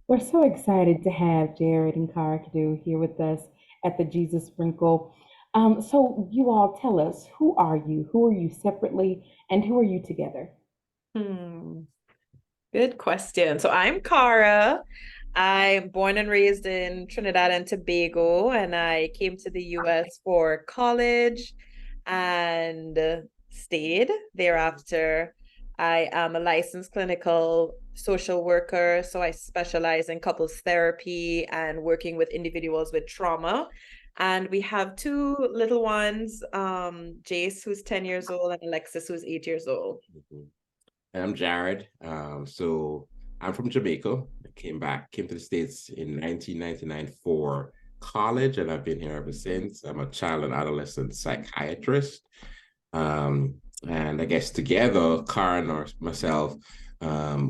We're so excited to have Jared and Cara Kiddoes here with us at the Jesus Sprinkle. So you all tell us, who are you? Who are you separately and who are you together? Hmm, good question. So I'm Cara. I'm born and raised in Trinidad and Tobago, and I came to the US for college and stayed thereafter. I am a licensed clinical social worker, so I specialize in couples therapy and working with individuals with trauma. And we have two little ones, Jace, who's 10 years old, and Alexis, who's 8 years old. Mhm. And I'm Jared. So I'm from Jamaica. I came to the States in 1999 for college, and I've been here ever since. I'm a child and adolescent psychiatrist. Um, and I guess together, Karen or myself,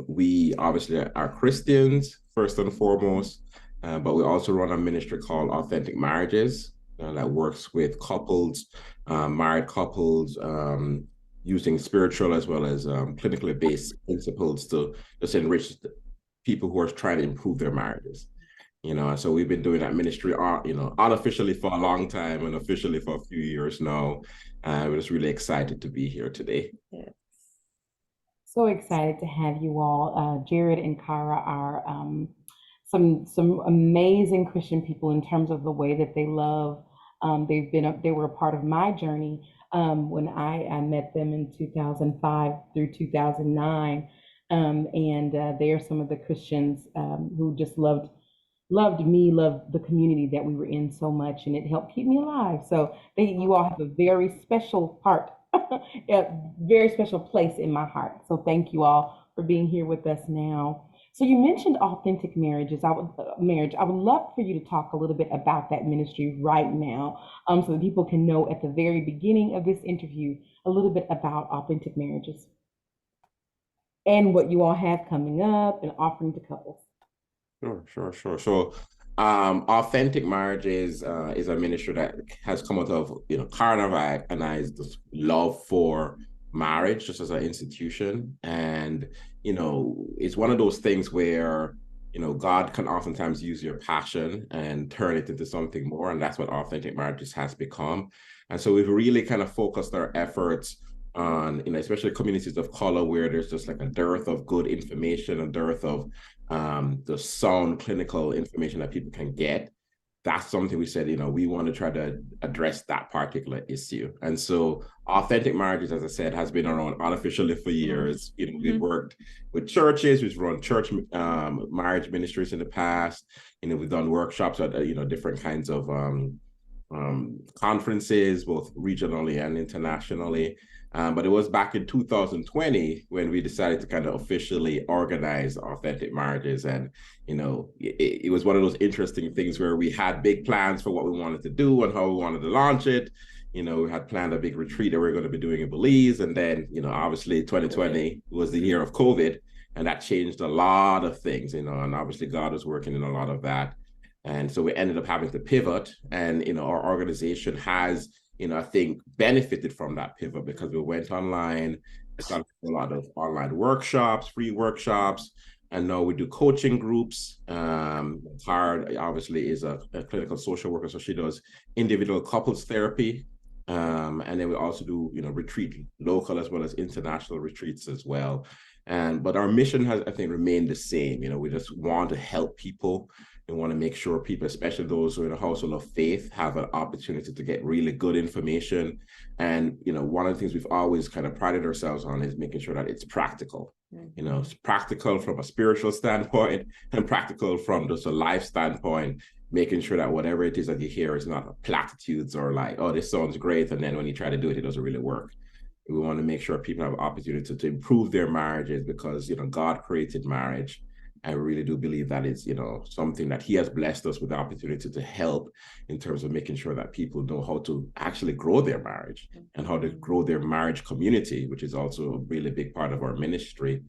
we obviously are Christians first and foremost, but we also run a ministry called Authentic Marriages that works with couples, married couples, using spiritual as well as clinically based principles to just enrich people who are trying to improve their marriages. So we've been doing that ministry, unofficially for a long time and officially for a few years now. We're just really excited to be here today. Yeah. So excited to have you all. Jared and Cara are some amazing Christian people in terms of the way that they love. They were a part of my journey when I met them in 2005 through 2009, and they are some of the Christians who just loved me, loved the community that we were in so much, and it helped keep me alive. So you all have a very special part, a very special place in my heart. So thank you all for being here with us now. So you mentioned authentic marriages. Marriage. I would love for you to talk a little bit about that ministry right now, so that people can know at the very beginning of this interview a little bit about authentic marriages and what you all have coming up and offering to couples. Sure. So, authentic marriages is a ministry that has come out of Carnival and I's love for marriage just as an institution, and it's one of those things where God can oftentimes use your passion and turn it into something more, and that's what authentic marriages has become. And so we've really kind of focused our efforts on especially communities of color where there's just like a dearth of good information, a dearth of the sound clinical information that people can get. That's something we said, we want to try to address that particular issue. And so authentic marriages, as I said, has been around unofficially for years. We've worked with churches, we've run church marriage ministries in the past. We've done workshops at, different kinds of conferences, both regionally and internationally. But it was back in 2020 when we decided to kind of officially organize authentic marriages. And, it was one of those interesting things where we had big plans for what we wanted to do and how we wanted to launch it. We had planned a big retreat that we are going to be doing in Belize. And then, obviously 2020 was the year of COVID, and that changed a lot of things, and obviously God was working in a lot of that. And so we ended up having to pivot. And, our organization has, I think benefited from that pivot because we went online, started a lot of online workshops, free workshops, and now we do coaching groups. Tara obviously is a clinical social worker, so she does individual couples therapy. And then we also do, retreat, local as well as international retreats as well. But our mission has, I think, remained the same. We just want to help people. We want to make sure people, especially those who are in a household of faith, have an opportunity to get really good information. And, one of the things we've always kind of prided ourselves on is making sure that it's practical. It's practical from a spiritual standpoint and practical from just a life standpoint, making sure that whatever it is that you hear is not platitudes or like, oh, this sounds great. And then when you try to do it, it doesn't really work. We want to make sure people have an opportunity to improve their marriages because, God created marriage. I really do believe that is, something that he has blessed us with the opportunity to help in terms of making sure that people know how to actually grow their marriage and how to grow their marriage community, which is also a really big part of our ministry,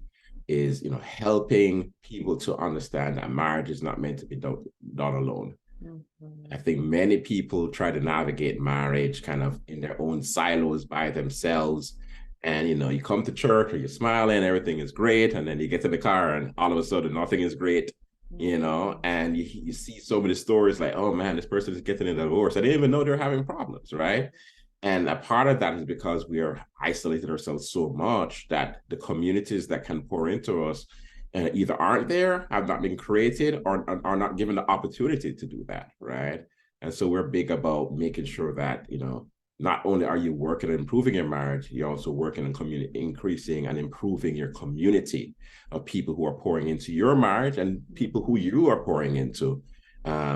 is, helping people to understand that marriage is not meant to be done alone. I think many people try to navigate marriage kind of in their own silos by themselves. And, you come to church or you're smiling, everything is great. And then you get to the car and all of a sudden nothing is great. and you see so many stories like, oh man, this person is getting a divorce. I didn't even know they're having problems, right? And a part of that is because we are isolated ourselves so much that the communities that can pour into us either aren't there, have not been created, or are not given the opportunity to do that, right? And so we're big about making sure that, not only are you working on improving your marriage, you're also working on community, increasing and improving your community of people who are pouring into your marriage and people who you are pouring into.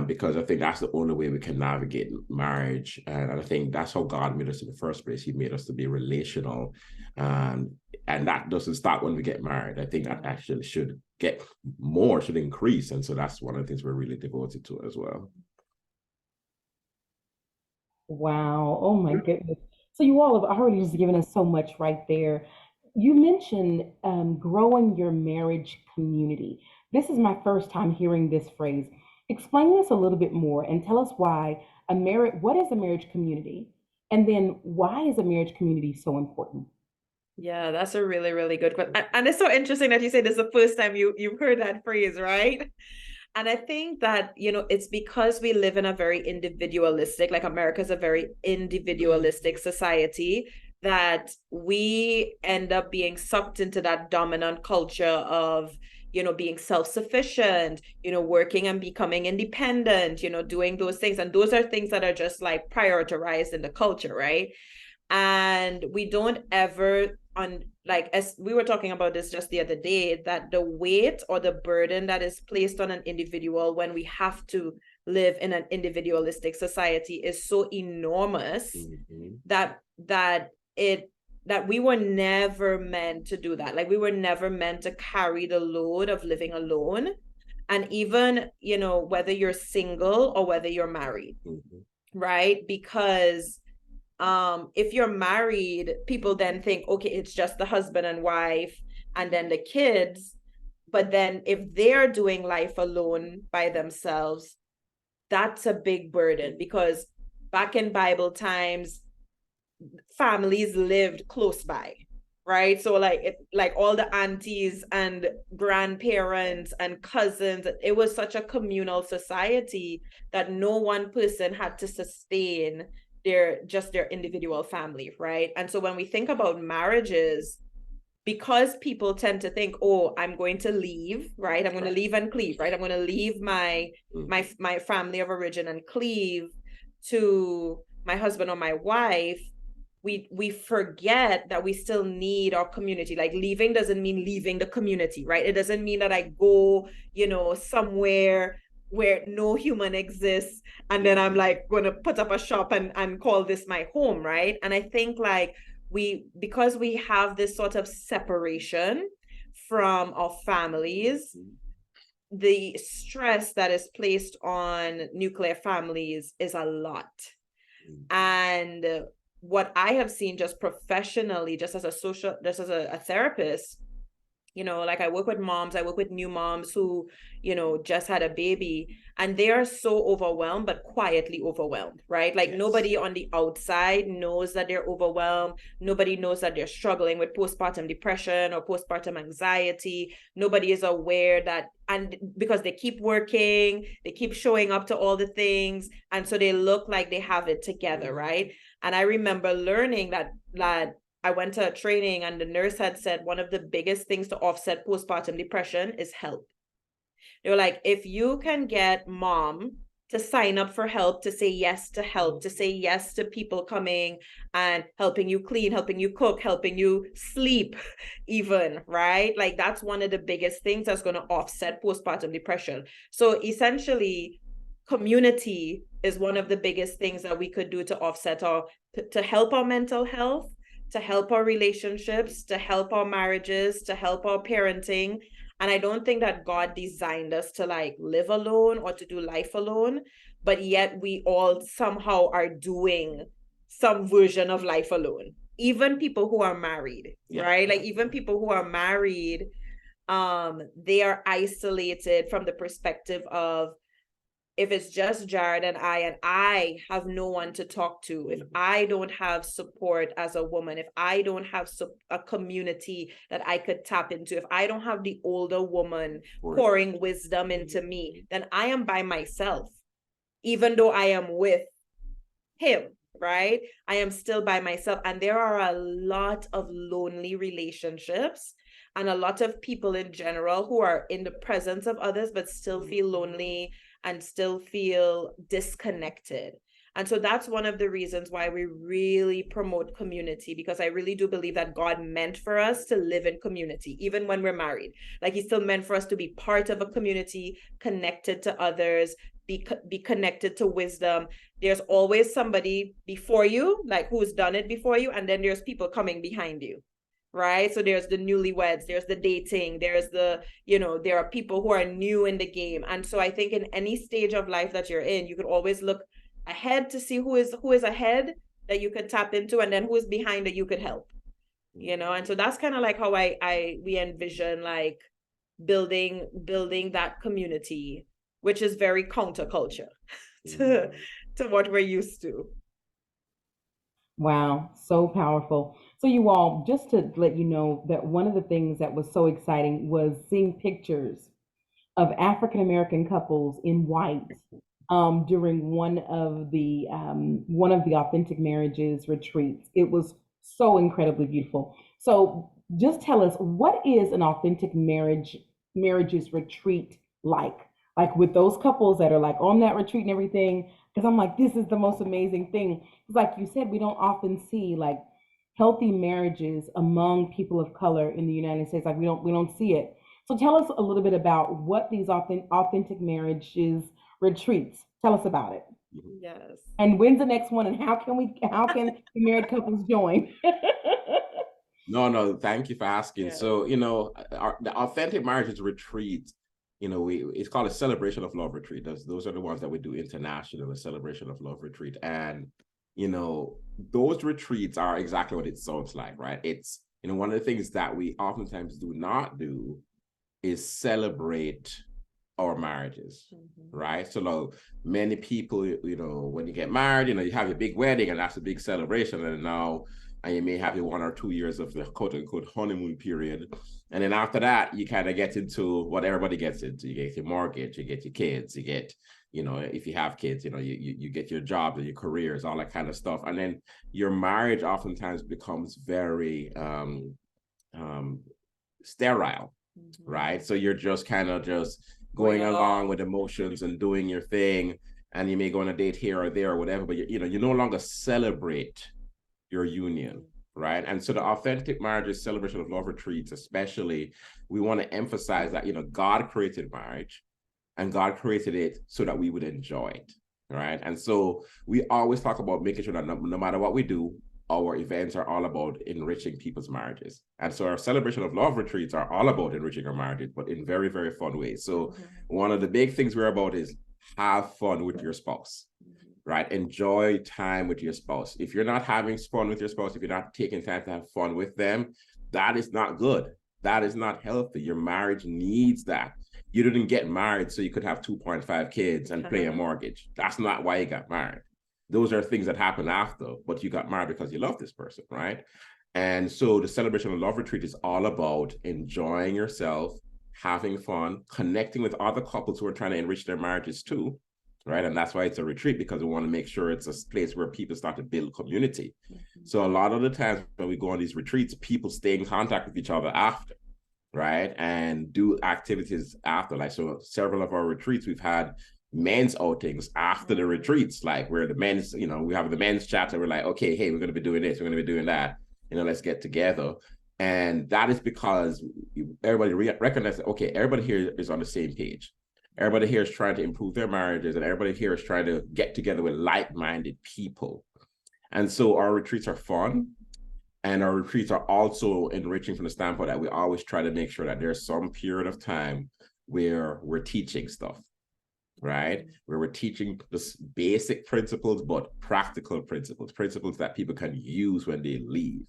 Because I think that's the only way we can navigate marriage. And I think that's how God made us in the first place. He made us to be relational. And that doesn't stop when we get married. I think that actually should increase. And so that's one of the things we're really devoted to as well. Wow. Oh my goodness. So you all have already just given us so much right there. You mentioned growing your marriage community. This is my first time hearing this phrase. Explain this a little bit more and tell us why what is a marriage community? And then why is a marriage community so important? Yeah, that's a really, really good question. And it's so interesting that you say this is the first time you've heard that phrase, right? And I think that, it's because we live in a very individualistic, like America's a very individualistic society, that we end up being sucked into that dominant culture of, being self-sufficient, working and becoming independent, doing those things. And those are things that are just like prioritized in the culture, right? And we don't ever as we were talking about this just the other day, that the weight or the burden that is placed on an individual when we have to live in an individualistic society is so enormous that we were never meant to do that. Like, we were never meant to carry the load of living alone. And even, whether you're single or whether you're married, right? Because if you're married, people then think, okay, it's just the husband and wife and then the kids. But then if they're doing life alone by themselves, that's a big burden, because back in Bible times, families lived close by, right? So like all the aunties and grandparents and cousins, it was such a communal society that no one person had to sustain their individual family, right? And so when we think about marriages, because people tend to think, oh, I'm going to leave, right? I'm going to leave and cleave, right? I'm going to leave my family of origin and cleave to my husband or my wife. We forget that we still need our community. Like, leaving doesn't mean leaving the community, right? It doesn't mean that I go, somewhere where no human exists and then I'm like going to put up a shop and call this my home, right? And I think like because we have this sort of separation from our families, the stress that is placed on nuclear families is a lot. And what I have seen just professionally, just as a therapist, like I work with moms, I work with new moms who, just had a baby, and they are so overwhelmed, but quietly overwhelmed, right? Like, nobody on the outside knows that they're overwhelmed. Nobody knows that they're struggling with postpartum depression or postpartum anxiety. Nobody is aware that, and because they keep working, they keep showing up to all the things. And so they look like they have it together, right? And I remember learning that I went to a training and the nurse had said one of the biggest things to offset postpartum depression is help. They were like, if you can get mom to sign up for help, to say yes to help, to say yes to people coming and helping you clean, helping you cook, helping you sleep even, right? Like, that's one of the biggest things that's going to offset postpartum depression. So essentially, community is one of the biggest things that we could do to offset to help our mental health, to help our relationships, to help our marriages, to help our parenting. And I don't think that God designed us to like live alone or to do life alone, but yet we all somehow are doing some version of life alone. Even people who are married, right? Like, even people who are married, they are isolated from the perspective of, if it's just Jared and I have no one to talk to, if I don't have support as a woman, if I don't have a community that I could tap into, if I don't have the older woman pouring wisdom into me, then I am by myself, even though I am with him, right? I am still by myself. And there are a lot of lonely relationships and a lot of people in general who are in the presence of others, but still feel lonely and still feel disconnected. And so that's one of the reasons why we really promote community, because I really do believe that God meant for us to live in community, even when we're married. Like he still meant for us to be part of a community, connected to others, be connected to wisdom. There's always somebody before you, like who's done it before you, and then there's people coming behind you, right? So there's the newlyweds, there's the dating, there's the, there are people who are new in the game. And so I think in any stage of life that you're in, you could always look ahead to see who is ahead that you could tap into, and then who is behind that you could help, and so that's kind of like how we envision like building that community, which is very counterculture to what we're used to. Wow, so powerful. So you all, just to let you know that one of the things that was so exciting was seeing pictures of African American couples in white during one of the authentic marriages retreats. It was so incredibly beautiful. So just tell us, what is an authentic marriages retreat like? Like with those couples that are like on that retreat and everything, because I'm like, this is the most amazing thing. It's like you said, we don't often see like healthy marriages among people of color in the United States. Like we don't see it. So tell us a little bit about what these authentic marriages retreats. Tell us about it. Yes. And when's the next one? And how can the married couples join? No, thank you for asking. Yeah. So, the authentic marriages retreat, it's called a celebration of love retreat. Those are the ones that we do international, a celebration of love retreat. And, those retreats are exactly what it sounds like, right? It's, one of the things that we oftentimes do not do is celebrate our marriages, right? So like, many people, when you get married, you have your big wedding and that's a big celebration, and you may have your 1 or 2 years of the quote unquote honeymoon period. And then after that, you kind of get into what everybody gets into. You get your mortgage, you get your kids, you get, if you have kids, you get your jobs and your careers, all that kind of stuff. And then your marriage oftentimes becomes very sterile, right? So you're just kind of just going along with emotions and doing your thing. And you may go on a date here or there or whatever, but you no longer celebrate your union, right? And so the authentic marriages celebration of love retreats, especially, we want to emphasize that, God created marriage and God created it so that we would enjoy it, right? And so we always talk about making sure that no matter what we do, our events are all about enriching people's marriages. And so our celebration of love retreats are all about enriching our marriages, but in very, very fun ways. So one of the big things we're about is have fun with your spouse, right? Enjoy time with your spouse. If you're not having fun with your spouse, if you're not taking time to have fun with them, that is not good. That is not healthy. Your marriage needs that. You didn't get married so you could have 2.5 kids and pay a mortgage. That's not why you got married. Those are things that happen after, but you got married because you love this person, right? And so the celebration of love retreat is all about enjoying yourself, having fun, connecting with other couples who are trying to enrich their marriages too, right? And that's why it's a retreat, because we want to make sure it's a place where people start to build community. So a lot of the times when we go on these retreats, people stay in contact with each other after, right? And do activities after. Like, so several of our retreats, we've had men's outings after the retreats, like where the men's, we have the men's chat and we're like, okay, hey, we're going to be doing this, we're going to be doing that, let's get together. And that is because everybody recognizes, okay, everybody here is on the same page. Everybody here is trying to improve their marriages, and everybody here is trying to get together with like-minded people. And so our retreats are fun, and our retreats are also enriching from the standpoint that we always try to make sure that there's some period of time where we're teaching stuff, right? Where we're teaching the basic principles, but practical principles that people can use when they leave,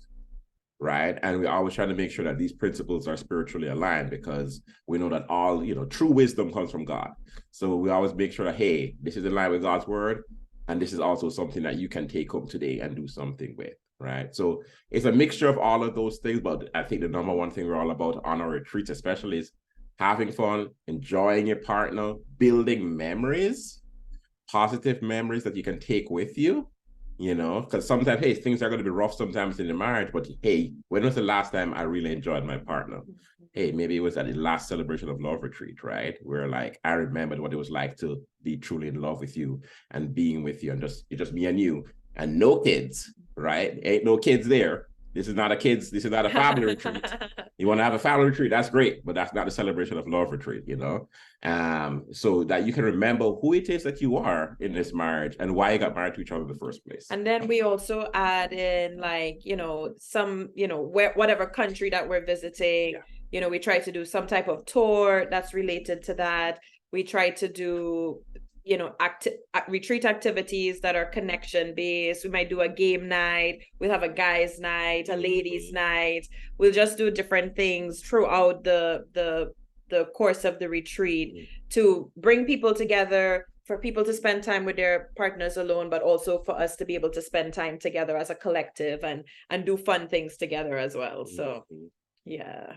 right? And we're always trying to make sure that these principles are spiritually aligned, because we know that all, true wisdom comes from God. So we always make sure that, hey, this is in line with God's word, and this is also something that you can take home today and do something with, right? So it's a mixture of all of those things, but I think the number one thing we're all about on our retreats especially is having fun, enjoying your partner, building memories, positive memories that you can take with you, because sometimes, hey, things are going to be rough sometimes in the marriage, but hey, when was the last time I really enjoyed my partner? Hey, maybe it was at the last celebration of love retreat, right? Where like I remembered what it was like to be truly in love with you and being with you, and just me and you, and no kids, right? Ain't no kids there. This is not a family retreat. You want to have a family retreat, that's great, but that's not a celebration of love retreat, so that you can remember who it is that you are in this marriage and why you got married to each other in the first place. And then we also add in like, some, whatever country that we're visiting, we try to do some type of tour that's related to that. We try to do, retreat activities that are connection based. We might do a game night. We'll have a guys night, a ladies night. We'll just do different things throughout the course of the retreat to bring people together, for people to spend time with their partners alone, but also for us to be able to spend time together as a collective and do fun things together as well. So yeah.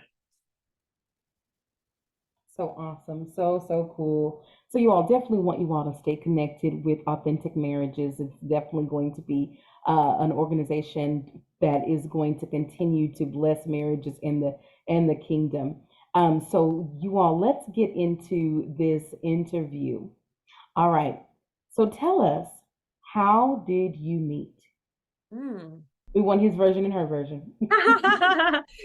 So awesome. So cool. So you all definitely want you all to stay connected with Authentic Marriages. It's definitely going to be an organization that is going to continue to bless marriages in the kingdom. So you all, let's get into this interview. All right. So tell us, how did you meet? We want his version and her version.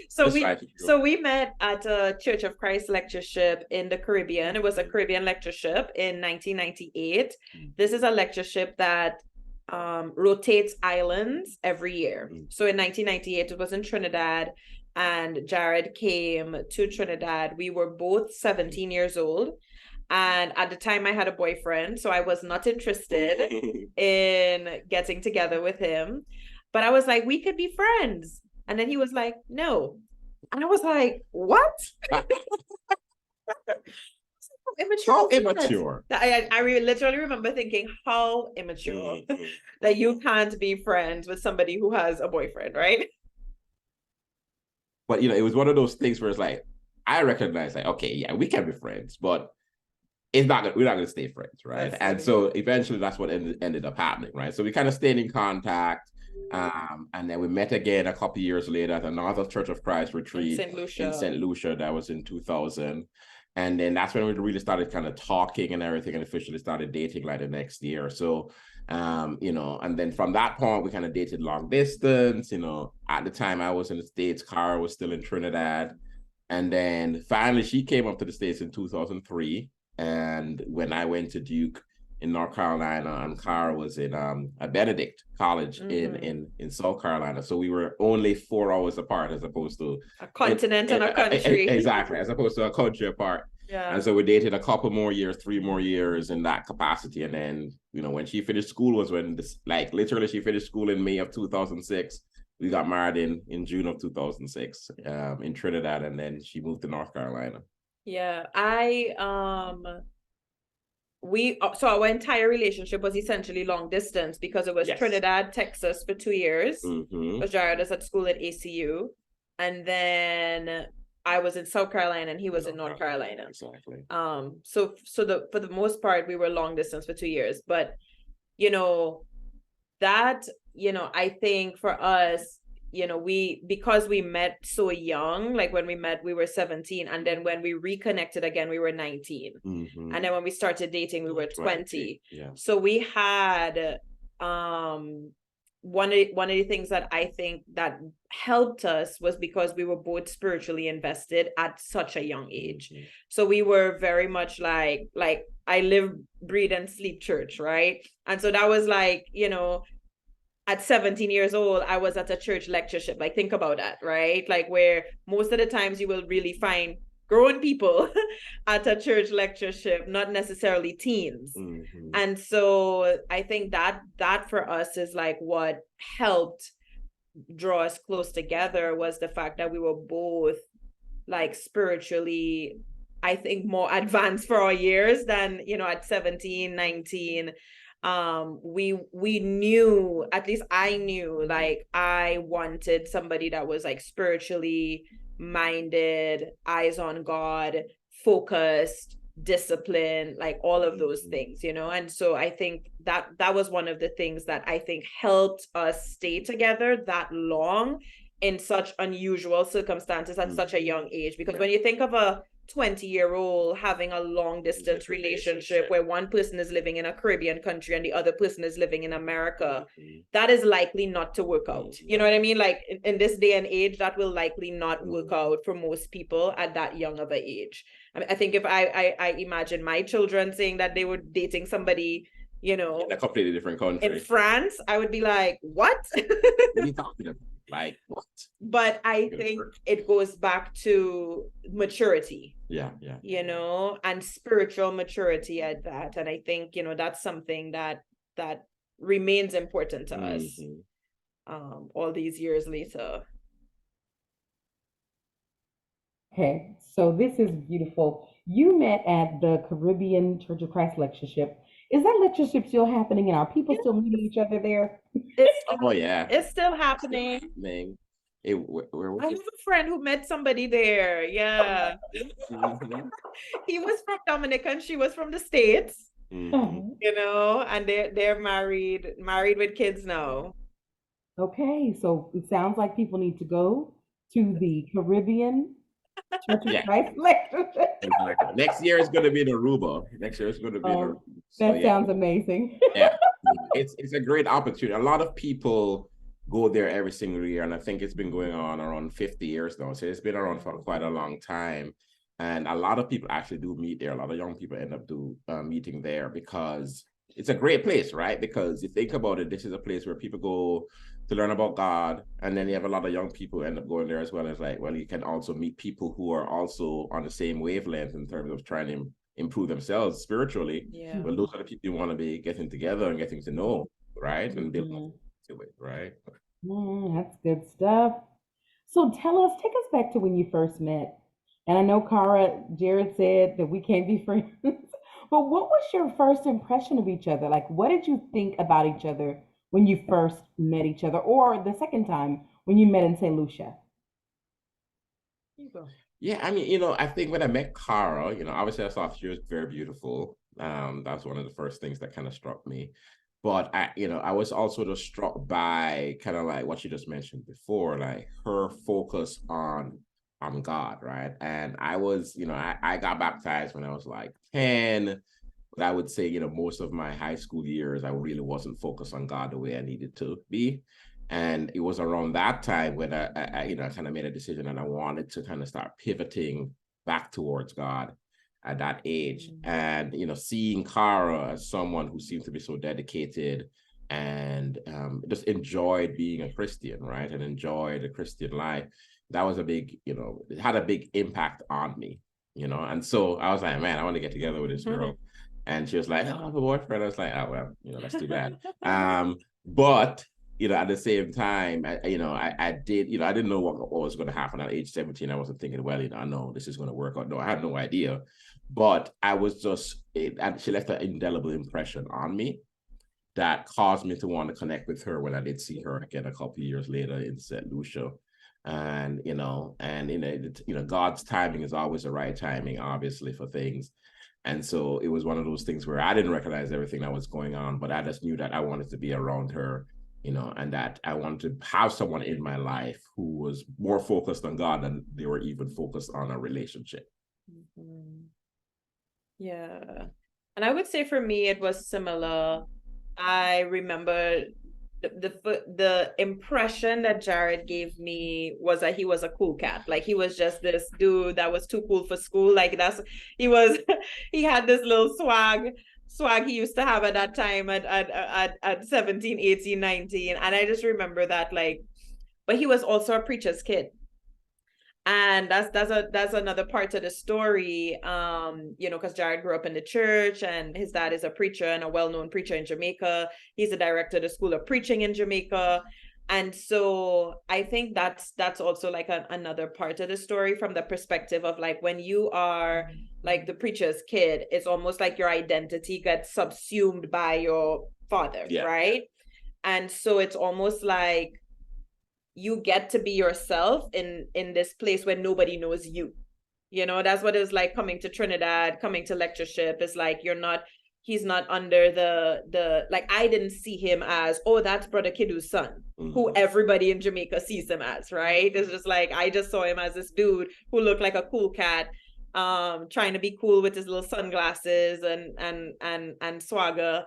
So we met at a Church of Christ lectureship in the Caribbean. It was a Caribbean lectureship in 1998. This is a lectureship that rotates islands every year. So in 1998, it was in Trinidad, and Jared came to Trinidad. We were both 17 years old. And at the time I had a boyfriend, so I was not interested in getting together with him. But I was like, we could be friends. And then he was like, no. And I was like, what? How immature. I literally remember thinking, how immature that you can't be friends with somebody who has a boyfriend, right? But it was one of those things where it's like, I recognize, like, okay, yeah, we can be friends, but we're not going to stay friends, right? And so eventually that's what ended up happening, right? So we kind of stayed in contact. And then we met again a couple of years later at another Church of Christ retreat in St. Lucia. That was in 2000. And then that's when we really started kind of talking and everything, and officially started dating like the next year. So, and then from that point, we kind of dated long distance. At the time I was in the States, Cara was still in Trinidad. And then finally she came up to the States in 2003. And when I went to Duke in North Carolina, and Cara was in a Benedict College in South Carolina. So we were only 4 hours apart, as opposed to a continent and a country. Exactly, as opposed to a country apart. Yeah. And so we dated a couple more years, 3 more years in that capacity. And then, when she finished school was when literally she finished school in May of 2006. We got married in June of 2006 in Trinidad, and then she moved to North Carolina. Yeah, so our entire relationship was essentially long distance, because it was Trinidad, Texas for 2 years. Because Jared was at school at ACU, and then I was in South Carolina and he was in North Carolina. Exactly. So for the most part we were long distance for 2 years, but that I think for us, because we met so young, like when we met we were 17, and then when we reconnected again we were 19, and then when we started dating we were 20. Yeah. So we had one of the things that I think that helped us was because we were both spiritually invested at such a young age. So we were very much like I live, breathe, and sleep church, right? And so that was like, at 17 years old, I was at a church lectureship. Like, think about that, right? Like, where most of the times you will really find grown people at a church lectureship, not necessarily teens. And so I think that for us is like what helped draw us close together was the fact that we were both like spiritually, I think, more advanced for our years than, at 17, 19. We knew, at least I knew, like I wanted somebody that was like spiritually minded, eyes on God, focused, disciplined, like all of those things, and so I think that was one of the things that I think helped us stay together that long in such unusual circumstances at such a young age. Because when you think of a 20-year-old having a long distance relationship where one person is living in a Caribbean country and the other person is living in America, that is likely not to work out. You know what I mean? Like in this day and age, that will likely not work out for most people at that young of an age. I mean, I think if I imagine my children saying that they were dating somebody, in a completely different country in France, I would be like, what? What are you talking about? Like what? But I think it goes back to maturity. Yeah. And spiritual maturity at that. And I think, that's something that remains important to us all these years later. Okay, so this is beautiful. You met at the Caribbean Church of Christ lectureship. Is that lectureship still happening and are people still meeting each other there? Oh yeah, it's still happening. Where was I have a friend who met somebody there. Yeah. He was from Dominica and she was from the States. And they're married with kids now. Okay, so it sounds like people need to go to the Caribbean Church of Christ lectureship. Next year is going to be in Aruba. That sounds amazing. Yeah, it's a great opportunity. A lot of people go there every single year, and I think it's been going on around 50 years now. So it's been around for quite a long time. And a lot of people actually do meet there. A lot of young people end up meeting there because it's a great place, right? Because you think about it, this is a place where people go to learn about God, and then you have a lot of young people end up going there as well. It's like, well, you can also meet people who are also on the same wavelength in terms of trying to improve themselves spiritually. Yeah. Well, those are the people you want to be getting together and getting to know, right? And build to it, right? That's good stuff. So take us back to when you first met. And I know Jared said that we can't be friends. But what was your first impression of each other? Like, what did you think about each other when you first met each other, or the second time when you met in St. Lucia? Yeah, I mean, I think when I met Cara, obviously I thought she was very beautiful. That's one of the first things that kind of struck me. But I was also just struck by kind of like what you just mentioned before, like her focus on God, right? And I was, I got baptized when I was like 10. But I would say, most of my high school years, I really wasn't focused on God the way I needed to be. And it was around that time when I kind of made a decision and I wanted to kind of start pivoting back towards God at that age. And, seeing Cara as someone who seemed to be so dedicated and just enjoyed being a Christian, right? And enjoyed the Christian life. That was it had a big impact on me, And so I was like, man, I want to get together with this girl. And she was like, oh, I have a boyfriend. I was like, oh, well, that's too bad. But, at the same time, I did, I didn't know what was going to happen at age 17. I wasn't thinking, well, I know this is going to work out. No, I had no idea. But I was she left an indelible impression on me that caused me to want to connect with her when I did see her again a couple of years later in St. Lucia. And, God's timing is always the right timing, obviously, for things. And so it was one of those things where I didn't recognize everything that was going on, but I just knew that I wanted to be around her, and that I wanted to have someone in my life who was more focused on God than they were even focused on a relationship. Yeah. And I would say for me, it was similar. I remember the impression that Jared gave me was that he was a cool cat. Like he was just this dude that was too cool for school. Like he had this little swag he used to have at that time at 17, 18, 19. And I just remember that, like, but he was also a preacher's kid. And that's another part of the story, because Jared grew up in the church and his dad is a preacher and a well-known preacher in Jamaica. He's the director of the School of Preaching in Jamaica. And so I think that's also like another part of the story, from the perspective of like, when you are like the preacher's kid, it's almost like your identity gets subsumed by your father, right? And so it's almost like you get to be yourself in this place where nobody knows you. You know, that's what it was like coming to Trinidad, coming to lectureship. It's like he's not under the like, I didn't see him as, oh, that's Brother Kiddoes' son, who everybody in Jamaica sees him as, right? It's just like, I just saw him as this dude who looked like a cool cat, trying to be cool with his little sunglasses and swagger.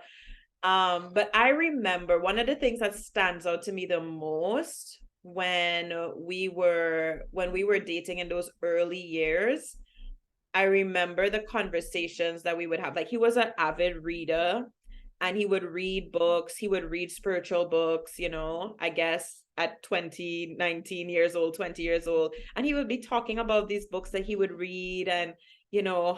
But I remember one of the things that stands out to me the most when we were dating in those early years. I remember the conversations that we would have. Like, he was an avid reader, and he would read books. He would read spiritual books, I guess at 20, 19 years old, 20 years old. And he would be talking about these books that he would read, and,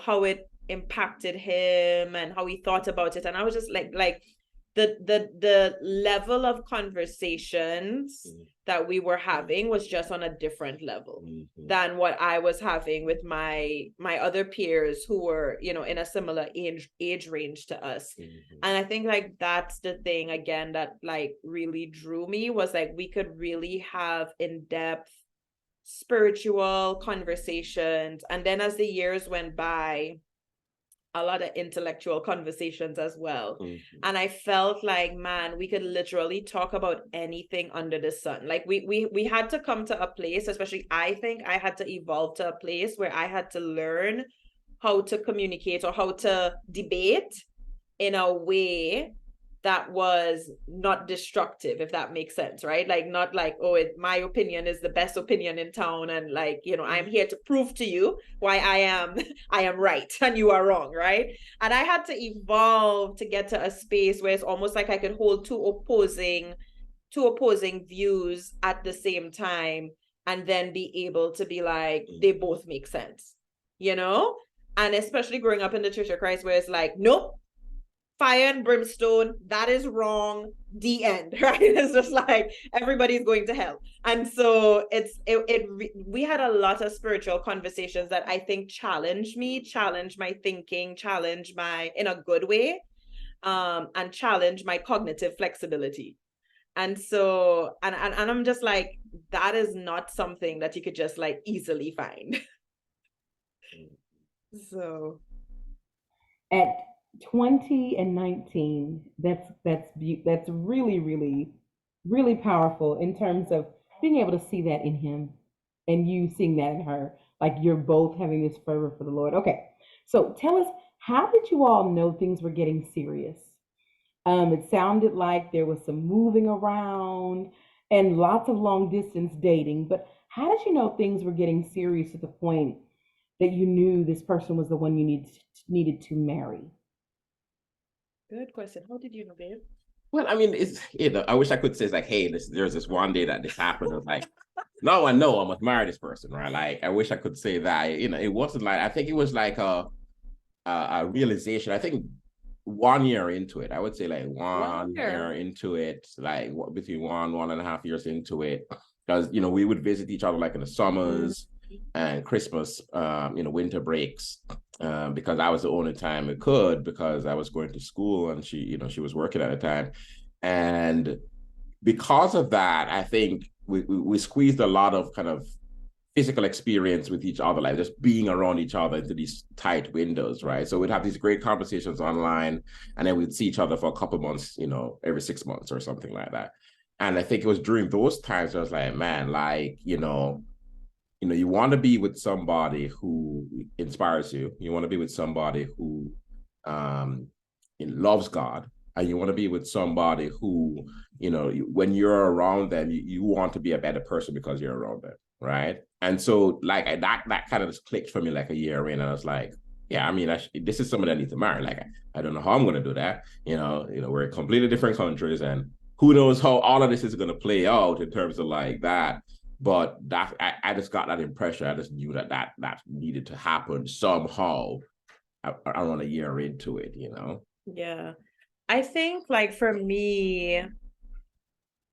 how it impacted him and how he thought about it. And I was just like the level of conversations that we were having was just on a different level than what I was having with my other peers who were, in a similar age range to us. And I think like that's the thing again that like really drew me, was like we could really have in-depth spiritual conversations. And then as the years went by, a lot of intellectual conversations as well. And I felt like, man, we could literally talk about anything under the sun. Like we had to come to a place, especially I think I had to evolve to a place where I had to learn how to communicate or how to debate in a way that was not destructive, if that makes sense, right? Like, not like, oh, my opinion is the best opinion in town, and like, I'm here to prove to you why I am right and you are wrong, right? And I had to evolve to get to a space where it's almost like I could hold two opposing views at the same time, and then be able to be like, they both make sense, and especially growing up in the Church of Christ, where it's like, nope, fire and brimstone, that is wrong, the end, right? It's just like everybody's going to hell. And so we had a lot of spiritual conversations that I think challenged me, challenged my thinking, challenged my, in a good way, and challenged my cognitive flexibility. And so, and I'm just like, that is not something that you could just like easily find. So at 20 and 19, that's really, really, really powerful in terms of being able to see that in him and you seeing that in her. Like, you're both having this fervor for the Lord. Okay, so tell us, how did you all know things were getting serious? It sounded like there was some moving around and lots of long distance dating, but how did you know things were getting serious to the point that you knew this person was the one you needed to marry? good question. How did you know, babe? Well, I mean, it's, I wish I could say, it's like, hey, there's this one day that this happened. It's like, no, I know I must marry this person, right? Like, I wish I could say that. It wasn't like, I think it was like a realization. I think 1 year into it, I would say like one year into it, like between 1.5 years into it, because we would visit each other like in the summers and Christmas, winter breaks, because I was the only time it could, because I was going to school and she was working at the time. And because of that, I think we squeezed a lot of kind of physical experience with each other, like just being around each other into these tight windows, right? So we'd have these great conversations online, and then we'd see each other for a couple months, every 6 months or something like that. And I think it was during those times I was like, man, like, you want to be with somebody who inspires you. You want to be with somebody who loves God, and you want to be with somebody who, when you're around them, you want to be a better person because you're around them, right? And so, like, that kind of just clicked for me like a year in, and I was like, yeah, I mean, this is somebody I need to marry. Like, I don't know how I'm going to do that. We're in completely different countries, and who knows how all of this is going to play out in terms of like that. But that I just got that impression. I just knew that needed to happen somehow around a year into it, Yeah. I think like for me,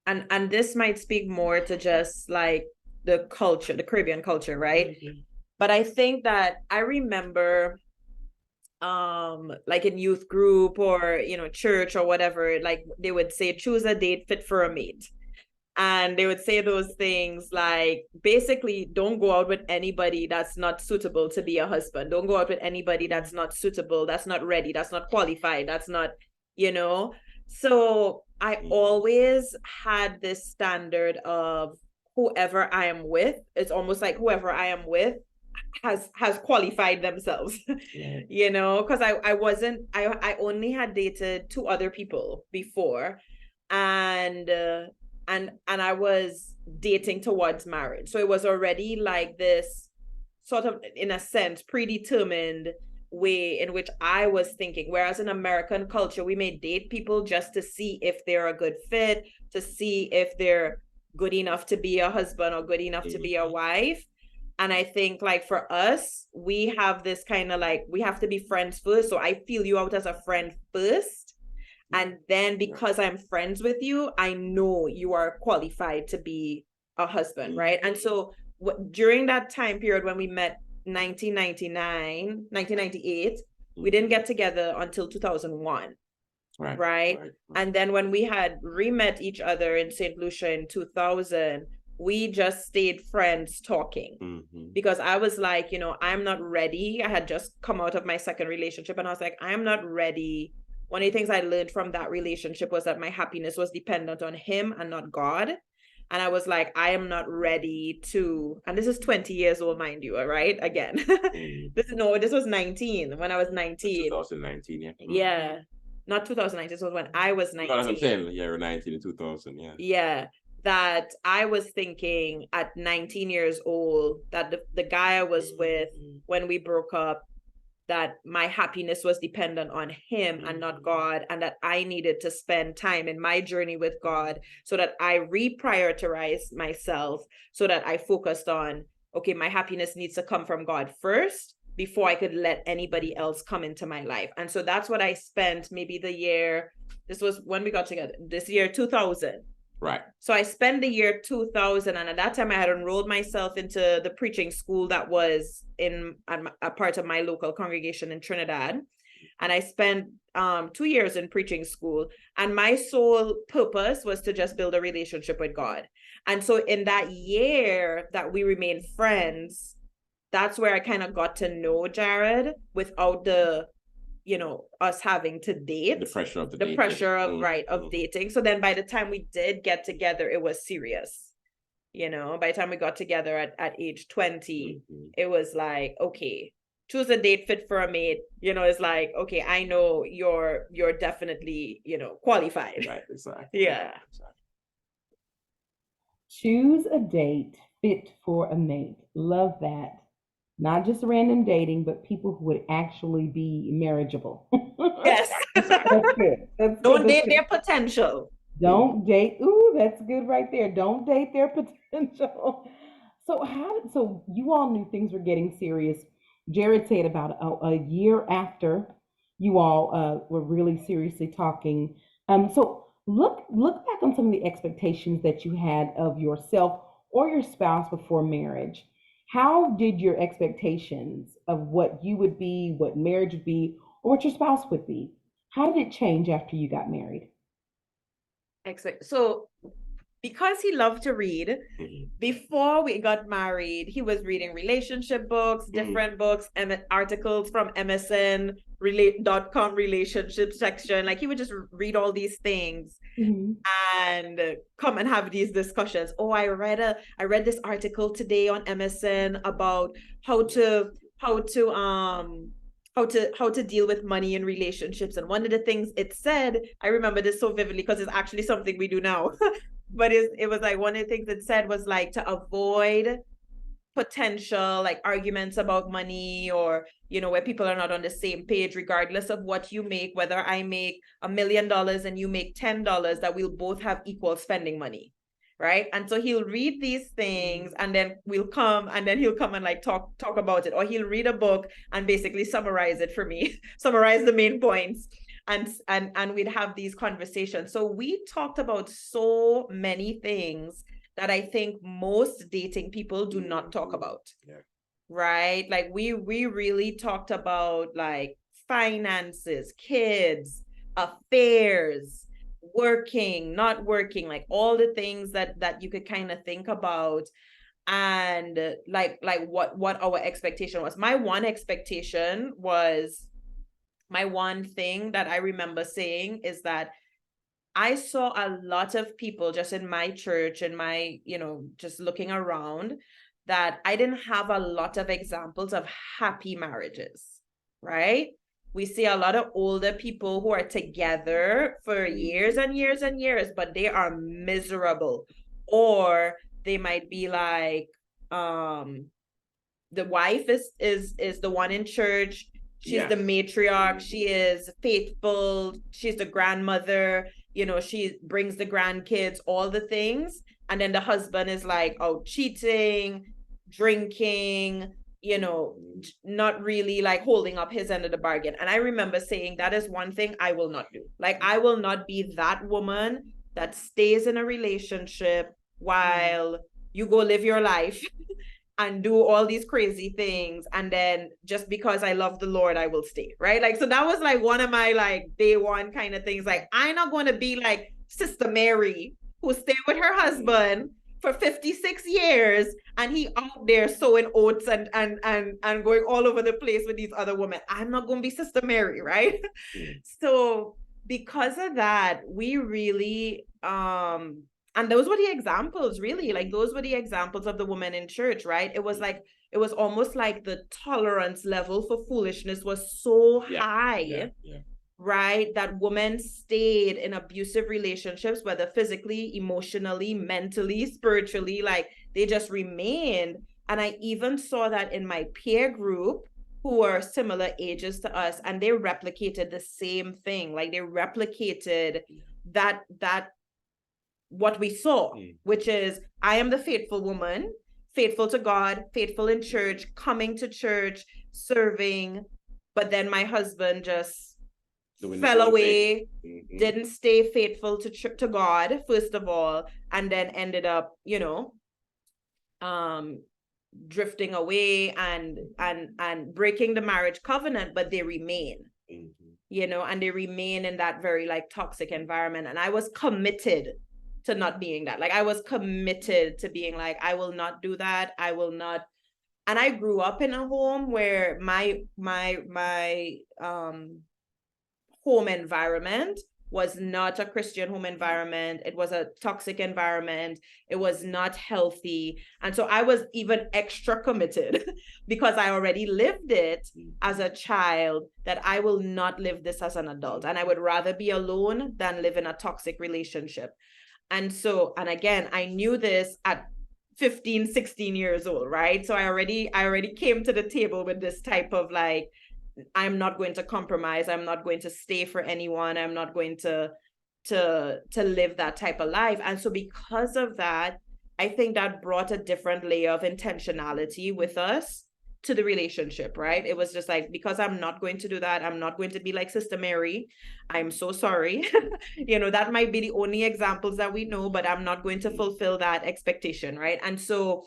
and this might speak more to just like the culture, the Caribbean culture, right? Mm-hmm. But I think that I remember like in youth group or church or whatever, like they would say choose a date fit for a mate. And they would say those things like basically don't go out with anybody that's not suitable to be a husband. Don't go out with anybody that's not suitable, that's not ready, that's not qualified, that's not, you know. So I always had this standard of whoever I am with, it's almost like whoever I am with has qualified themselves. Because I only had dated two other people before, and I was dating towards marriage, so it was already like this sort of, in a sense, predetermined way in which I was thinking. Whereas in American culture, we may date people just to see if they're a good fit, to see if they're good enough to be a husband or good enough to be a wife. And I think like for us, we have this kind of like, we have to be friends first. So I feel you out as a friend first. And then because I'm friends with you, I know you are qualified to be a husband, right? And so during that time period when we met, 1998, we didn't get together until 2001. Right. And then when we had re-met each other in St. Lucia in 2000, we just stayed friends talking, because I was like, I'm not ready. I had just come out of my second relationship and I was like, I'm not ready. One of the things I learned from that relationship was that my happiness was dependent on him and not God. And I was like, I am not ready to, and this is 20 years old, mind you, right? Again, this was 19, when I was 19. 2019, yeah. Yeah. Not 2019, this was when I was 19. I'm saying, yeah, you're 19 in 2000, yeah. Yeah. That I was thinking at 19 years old that the guy I was with when we broke up, that my happiness was dependent on him and not God, and that I needed to spend time in my journey with God so that I reprioritized myself, so that I focused on, okay, my happiness needs to come from God first before I could let anybody else come into my life. And so that's what I spent maybe this was when we got together, this year 2000. Right. So I spent the year 2000, and at that time I had enrolled myself into the preaching school that was in a part of my local congregation in Trinidad. And I spent 2 years in preaching school, and my sole purpose was to just build a relationship with God. And so in that year that we remained friends, that's where I kind of got to know Jared without the us having to date, the pressure of of dating. So then by the time we did get together, it was serious. By the time we got together at age 20, it was like, okay, choose a date fit for a mate. It's like, okay, I know you're definitely qualified. Right, exactly. Yeah. Exactly. Choose a date fit for a mate. Love that. Not just random dating, but people who would actually be marriageable. Yes. That's good. Don't date their potential. Don't date. Ooh, that's good right there. Don't date their potential. So you all knew things were getting serious. Jared said about a year after you all were really seriously talking. So look back on some of the expectations that you had of yourself or your spouse before marriage. How did your expectations of what you would be, what marriage would be, or what your spouse would be, how did it change after you got married? So because he loved to read, before we got married, he was reading relationship books, different books, and articles from MSN.com relationship section. Like he would just read all these things and come and have these discussions. Oh, I read this article today on MSN about how to deal with money in relationships. And one of the things it said, I remember this so vividly because it's actually something we do now. But it was like one of the things it said was like to avoid potential like arguments about money, or where people are not on the same page, regardless of what you make, whether I make $1 million and you make $10, that we'll both have equal spending money. Right. And so he'll read these things and then he'll come and like talk about it, or he'll read a book and basically summarize it for me, summarize the main points. and we'd have these conversations. So we talked about so many things that I think most dating people do not talk about. Yeah. Right? Like we really talked about like finances, kids, affairs, working, not working, like all the things that you could kind of think about, and like what our expectation was. My one thing that I remember saying is that I saw a lot of people just in my church and my, just looking around, that I didn't have a lot of examples of happy marriages, right? We see a lot of older people who are together for years and years and years, but they are miserable. Or they might be like, the wife is the one in church. She's the matriarch. She is faithful. She's the grandmother. She brings the grandkids, all the things. And then the husband is like, oh, cheating, drinking, not really like holding up his end of the bargain. And I remember saying, that is one thing I will not do. Like, I will not be that woman that stays in a relationship while you go live your life and do all these crazy things, and then just because I love the Lord, I will stay, right? Like, so that was like one of my like day one kind of things. Like, I'm not going to be like Sister Mary, who stayed with her husband for 56 years and he out there sowing oats and going all over the place with these other women. I'm not going to be Sister Mary, right? So because of that, we really and those were the examples, really. Like, those were the examples of the women in church, right? It was almost like the tolerance level for foolishness was so high, right? That women stayed in abusive relationships, whether physically, emotionally, mentally, spiritually, like they just remained. And I even saw that in my peer group, who were similar ages to us, and they replicated the same thing. Like, they replicated that what we saw, which is, I am the faithful woman, faithful to God, faithful in church, coming to church, serving, but then my husband just fell away, didn't stay faithful to God, first of all, and then ended up, drifting away and breaking the marriage covenant, but they remain. And they remain in that very like toxic environment. And I was committed to not being that. Like, I was committed to being like, I will not do that. I will not. And I grew up in a home where my home environment was not a Christian home environment. It was a toxic environment. It was not healthy. And so I was even extra committed because I already lived it as a child, that I will not live this as an adult. And I would rather be alone than live in a toxic relationship. And so, and again, I knew this at 15, 16 years old, right? So I already came to the table with this type of like, I'm not going to compromise. I'm not going to stay for anyone. I'm not going to live that type of life. And so because of that, I think that brought a different layer of intentionality with us to the relationship, right? It was just like, because I'm not going to do that. I'm not going to be like Sister Mary. I'm so sorry. That might be the only examples that we know, but I'm not going to fulfill that expectation, right? And so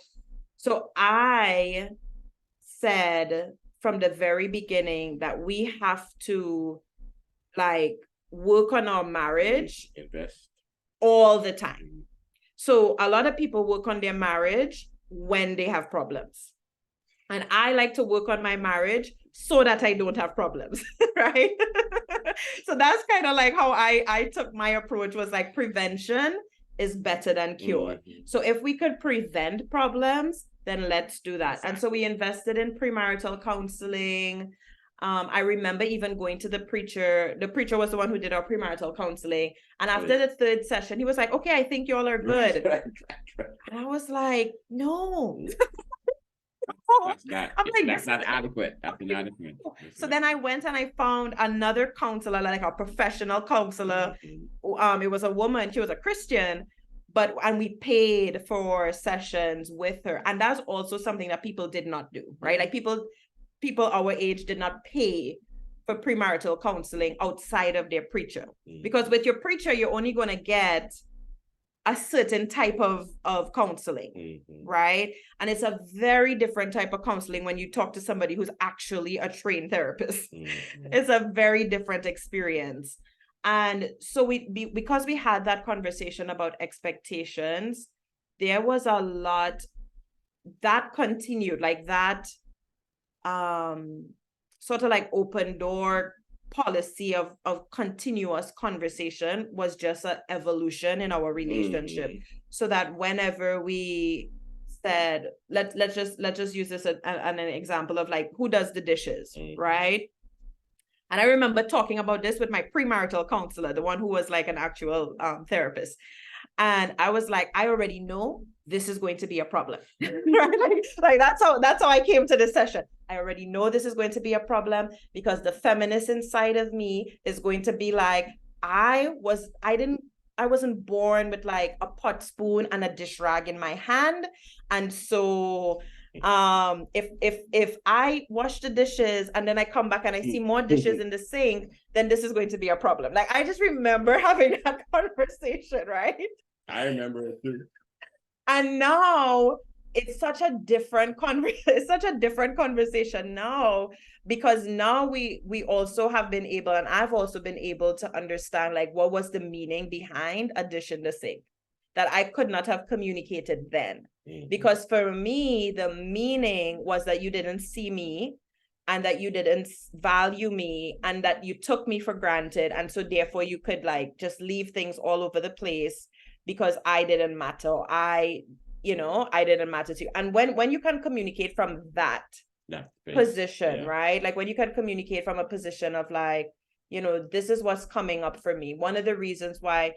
I said from the very beginning that we have to like work on our marriage, invest all the time. So a lot of people work on their marriage when they have problems. And I like to work on my marriage so that I don't have problems, right? So that's kind of like how I took my approach, was like, prevention is better than cure. So if we could prevent problems, then let's do that. Exactly. And so we invested in premarital counseling. I remember even going to the preacher. The preacher was the one who did our premarital counseling. And after the third session, he was like, okay, I think y'all are good. And I was like, no. That's not adequate. That's inadequate. So then I went and I found another counselor, like a professional counselor. It was a woman. She was a Christian, and we paid for sessions with her. And that's also something that people did not do, right? Like people our age did not pay for premarital counseling outside of their preacher. Because with your preacher, you're only going to get a certain type of counseling, right? And it's a very different type of counseling when you talk to somebody who's actually a trained therapist. It's a very different experience. And so because we had that conversation about expectations, there was a lot that continued, like that sort of like open door policy of continuous conversation was just an evolution in our relationship. So that whenever we said, let's just use this as an example of like, who does the dishes, right? And I remember talking about this with my premarital counselor, the one who was like an actual therapist. And I was like, I already know this is going to be a problem. Right? Like that's how I came to this session. I already know this is going to be a problem because the feminist inside of me is going to be like, I wasn't born with like a pot spoon and a dish rag in my hand. And so if I wash the dishes and then I come back and I see more dishes in the sink, then this is going to be a problem. Like I just remember having that conversation, right? I remember it too. And now it's such a different conversation now, because now we also have been able, and I've also been able to understand like what was the meaning behind a dish in the sink that I could not have communicated then. Because for me, the meaning was that you didn't see me and that you didn't value me and that you took me for granted. And so therefore you could like just leave things all over the place because I didn't matter. I didn't matter to you. And when you can communicate from that position, right? Like when you can communicate from a position of like, this is what's coming up for me. One of the reasons why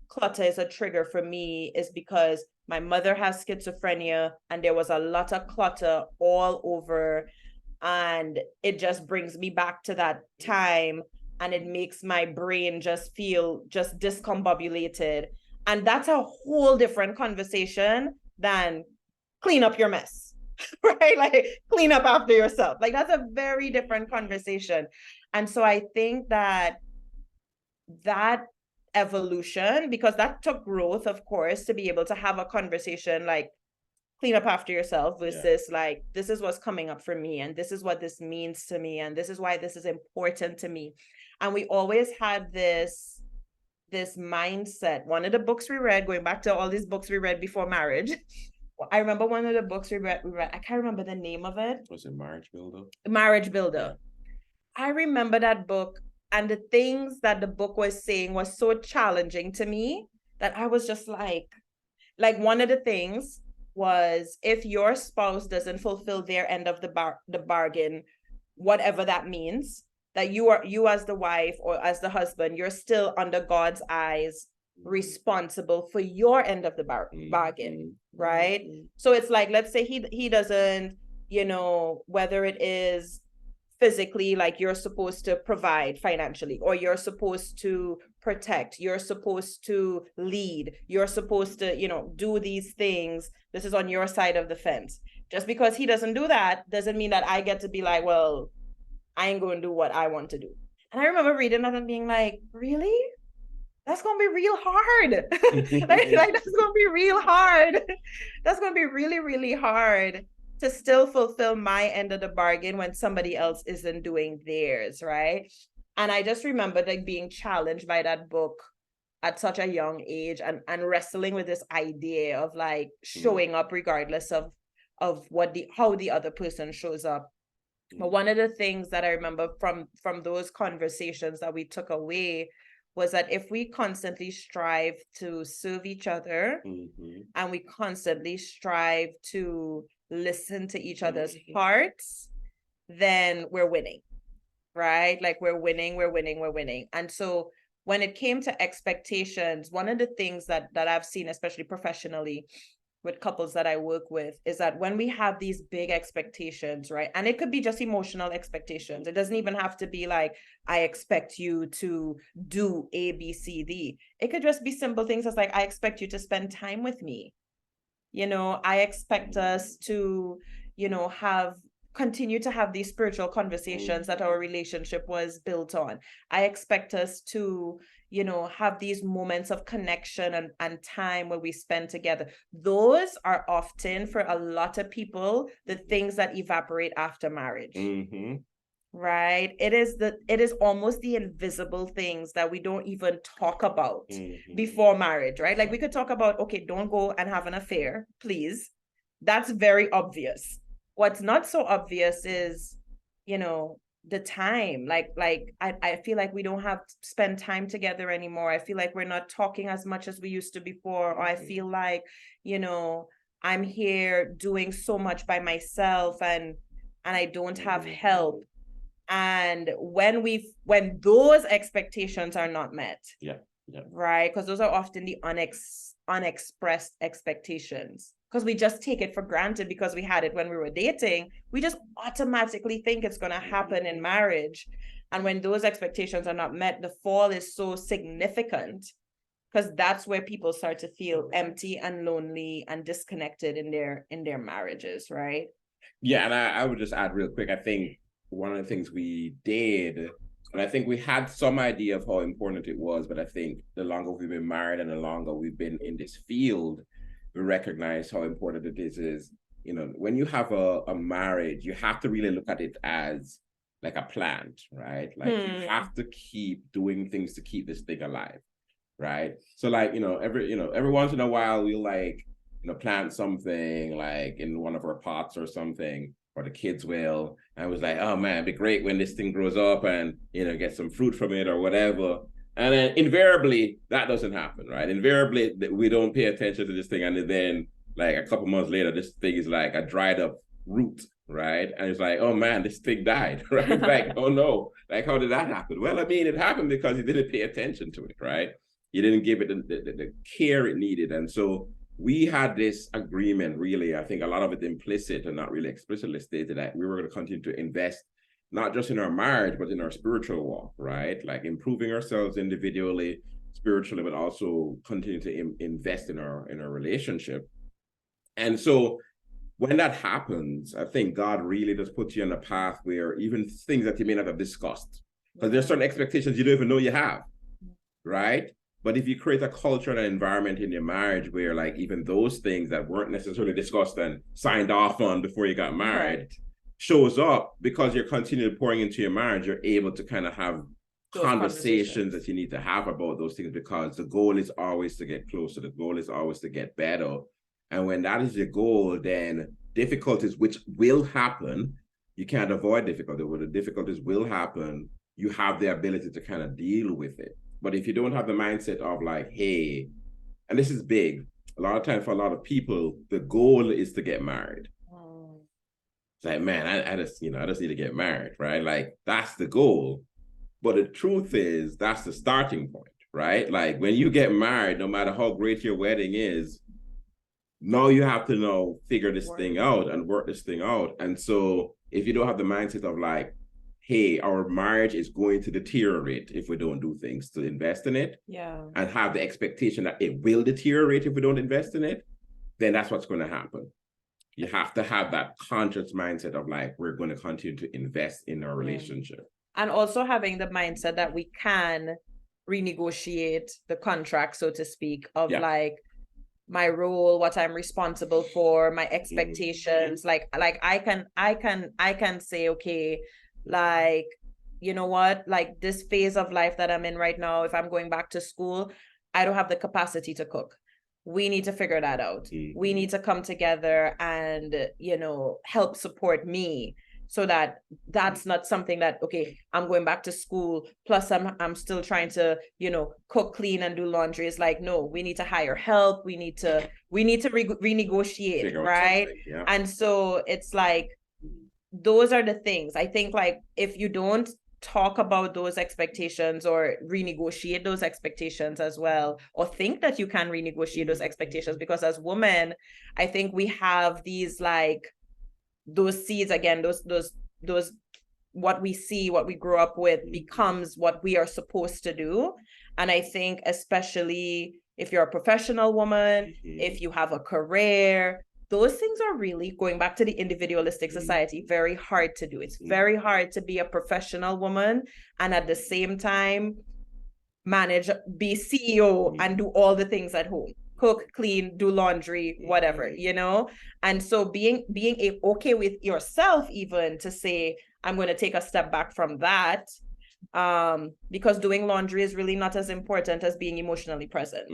clutter is a trigger for me is because my mother has schizophrenia and there was a lot of clutter all over, and it just brings me back to that time and it makes my brain just feel just discombobulated. And that's a whole different conversation than clean up your mess, right? Like clean up after yourself. Like that's a very different conversation. And so I think that evolution, because that took growth, of course, to be able to have a conversation like clean up after yourself versus like, this is what's coming up for me and this is what this means to me and this is why this is important to me. And we always had this mindset. One of the books we read, going back to all these books we read before marriage, I remember one of the books we read, I can't remember the name of it. Was it Marriage Builder? Marriage Builder. I remember that book, and the things that the book was saying was so challenging to me that I was just like one of the things was, if your spouse doesn't fulfill their end of the bargain, whatever that means, that you as the wife or as the husband, you're still under God's eyes responsible for your end of the bargain, right? So it's like, let's say he doesn't, whether it is physically, like you're supposed to provide financially, or you're supposed to protect, you're supposed to lead, you're supposed to, do these things. This is on your side of the fence. Just because he doesn't do that doesn't mean that I get to be like, well, I ain't going to do what I want to do. And I remember reading that and being like, really? That's going to be real hard. like that's going to be real hard. That's going to be really, really hard to still fulfill my end of the bargain when somebody else isn't doing theirs, right? And I just remember like being challenged by that book at such a young age and wrestling with this idea of like showing up regardless of how the other person shows up. But one of the things that I remember from those conversations that we took away was that if we constantly strive to serve each other and we constantly strive to listen to each other's hearts, then we're winning, right? Like we're winning. And so when it came to expectations, one of the things that I've seen, especially professionally with couples that I work with, is that when we have these big expectations, right? And it could be just emotional expectations. It doesn't even have to be like, I expect you to do A, B, C, D. It could just be simple things as like, I expect you to spend time with me. I expect us to, have continue to have these spiritual conversations that our relationship was built on. I expect us to, have these moments of connection and time where we spend together. Those are often, for a lot of people, the things that evaporate after marriage. Mm-hmm. Right? It is almost the invisible things that we don't even talk about before marriage, right? Like we could talk about, okay, don't go and have an affair, please. That's very obvious. What's not so obvious is, the time. Like I feel like we don't have to spend time together anymore. I feel like we're not talking as much as we used to before. Or I feel like, I'm here doing so much by myself and I don't have help. And when those expectations are not met, right? Because those are often the unexpressed expectations. Because we just take it for granted because we had it when we were dating. We just automatically think it's going to happen in marriage. And when those expectations are not met, the fall is so significant because that's where people start to feel empty and lonely and disconnected in their marriages, right? Yeah, and I would just add real quick, I think one of the things we did, and I think we had some idea of how important it was, but I think the longer we've been married and the longer we've been in this field, we recognize how important it is, when you have a marriage, you have to really look at it as like a plant, right? Like you have to keep doing things to keep this thing alive, right? So like, every once in a while we'll like, plant something like in one of our pots or something, or the kids will. And I was like, oh man, it'd be great when this thing grows up and, get some fruit from it or whatever. And then invariably that doesn't happen, right? Invariably we don't pay attention to this thing. And then like a couple months later, this thing is like a dried up root, right? And it's like, oh man, this thing died, right? Like, oh no, like how did that happen? Well, I mean, it happened because you didn't pay attention to it, right? You didn't give it the care it needed. And so we had this agreement, really, I think a lot of it implicit and not really explicitly stated, that we were going to continue to invest not just in our marriage, but in our spiritual walk, right? Like improving ourselves individually, spiritually, but also continue to invest in our relationship. And so when that happens, I think God really does put you on a path where even things that you may not have discussed, because there's certain expectations you don't even know you have, right? But if you create a culture and an environment in your marriage where like even those things that weren't necessarily discussed and signed off on before you got married shows up, because you're continually pouring into your marriage, you're able to kind of have those conversations that you need to have about those things, because the goal is always to get closer. The goal is always to get better. And when that is your goal, then difficulties, which will happen, you can't avoid difficulty. When the difficulties will happen, you have the ability to kind of deal with it. But if you don't have the mindset of like, hey, and this is big, a lot of times for a lot of people, the goal is to get married. It's like, man, I just need to get married, right? Like that's the goal. But the truth is that's the starting point, right? Like when you get married, no matter how great your wedding is, now you have to figure this thing out and work this thing out. And so if you don't have the mindset of like, hey, our marriage is going to deteriorate if we don't do things to invest in it, and have the expectation that it will deteriorate if we don't invest in it, then that's what's going to happen. You have to have that conscious mindset of like, we're going to continue to invest in our relationship. And also having the mindset that we can renegotiate the contract, so to speak, of like my role, what I'm responsible for, my expectations. Like I can say, okay, like, you know what, like this phase of life that I'm in right now, if I'm going back to school, I don't have the capacity to cook. We need to figure that out. We need to come together and, help support me, so that that's not something that, okay, I'm going back to school, plus I'm still trying to, cook, clean, and do laundry. It's like, no, we need to hire help. We need to renegotiate, right? Yeah. And so it's like, those are the things. I think like if you don't talk about those expectations or renegotiate those expectations as well, or think that you can renegotiate those expectations, because as women, I think we have these like those seeds again, those what we see, what we grow up with becomes what we are supposed to do. And I think especially if you're a professional woman, if you have a career, those things are really, going back to the individualistic society, very hard to do. It's very hard to be a professional woman and at the same time manage, be CEO and do all the things at home. Cook, clean, do laundry, whatever, you know? And so being okay with yourself even to say, I'm going to take a step back from that, because doing laundry is really not as important as being emotionally present.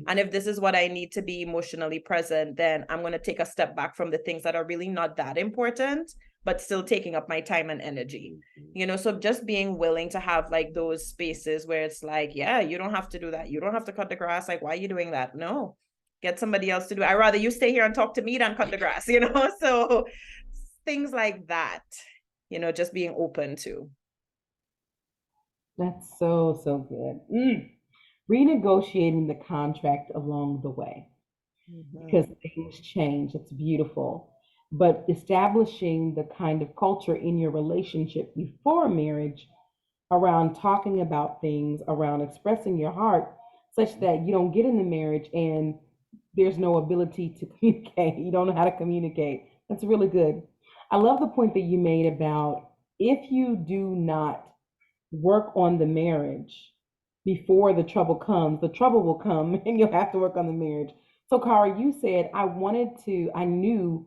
And if this is what I need to be emotionally present, then I'm going to take a step back from the things that are really not that important, but still taking up my time and energy, you know? So just being willing to have like those spaces where it's like, yeah, you don't have to do that. You don't have to cut the grass. Like, why are you doing that? No, get somebody else to do it. I'd rather you stay here and talk to me than cut the grass, you know? So things like that, you know, just being open to. That's so, so good. Renegotiating the contract along the way because things change. It's beautiful. But establishing the kind of culture in your relationship before marriage around talking about things, around expressing your heart, such that you don't get in the marriage and there's no ability to communicate. You don't know how to communicate. That's really good. I love the point that you made about if you do not work on the marriage before the trouble will come and you'll have to work on the marriage. So, Kara, you said, I knew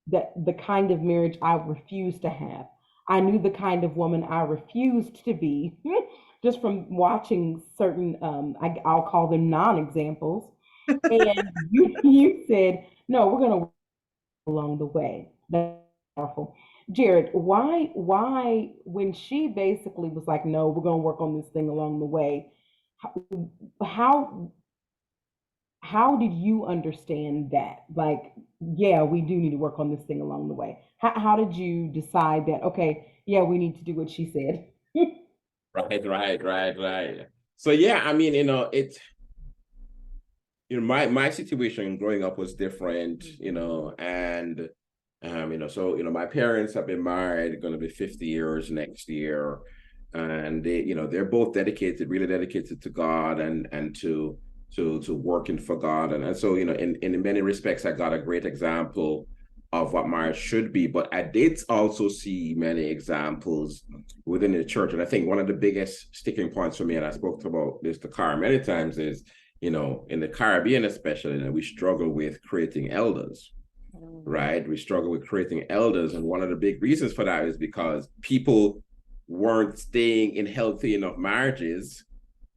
that the kind of marriage I refused to have. I knew the kind of woman I refused to be just from watching certain, I'll call them non examples. And you said, no, we're going to along the way. That's powerful. Jared, why, when she basically was like, no, we're going to work on this thing along the way, how, how did you understand that? Like, yeah, we do need to work on this thing along the way. How did you decide that, okay, yeah, we need to do what she said? Right. So, yeah, I mean, my situation growing up was different, and so my parents have been married, going to be 50 years next year, and they're both dedicated, really dedicated to God and to working for God, and so in many respects, I got a great example of what marriage should be. But I did also see many examples within the church, and I think one of the biggest sticking points for me, and I spoke about this to Cara many times, is in the Caribbean especially, we struggle with creating elders, right? We struggle with creating elders. And one of the big reasons for that is because people weren't staying in healthy enough marriages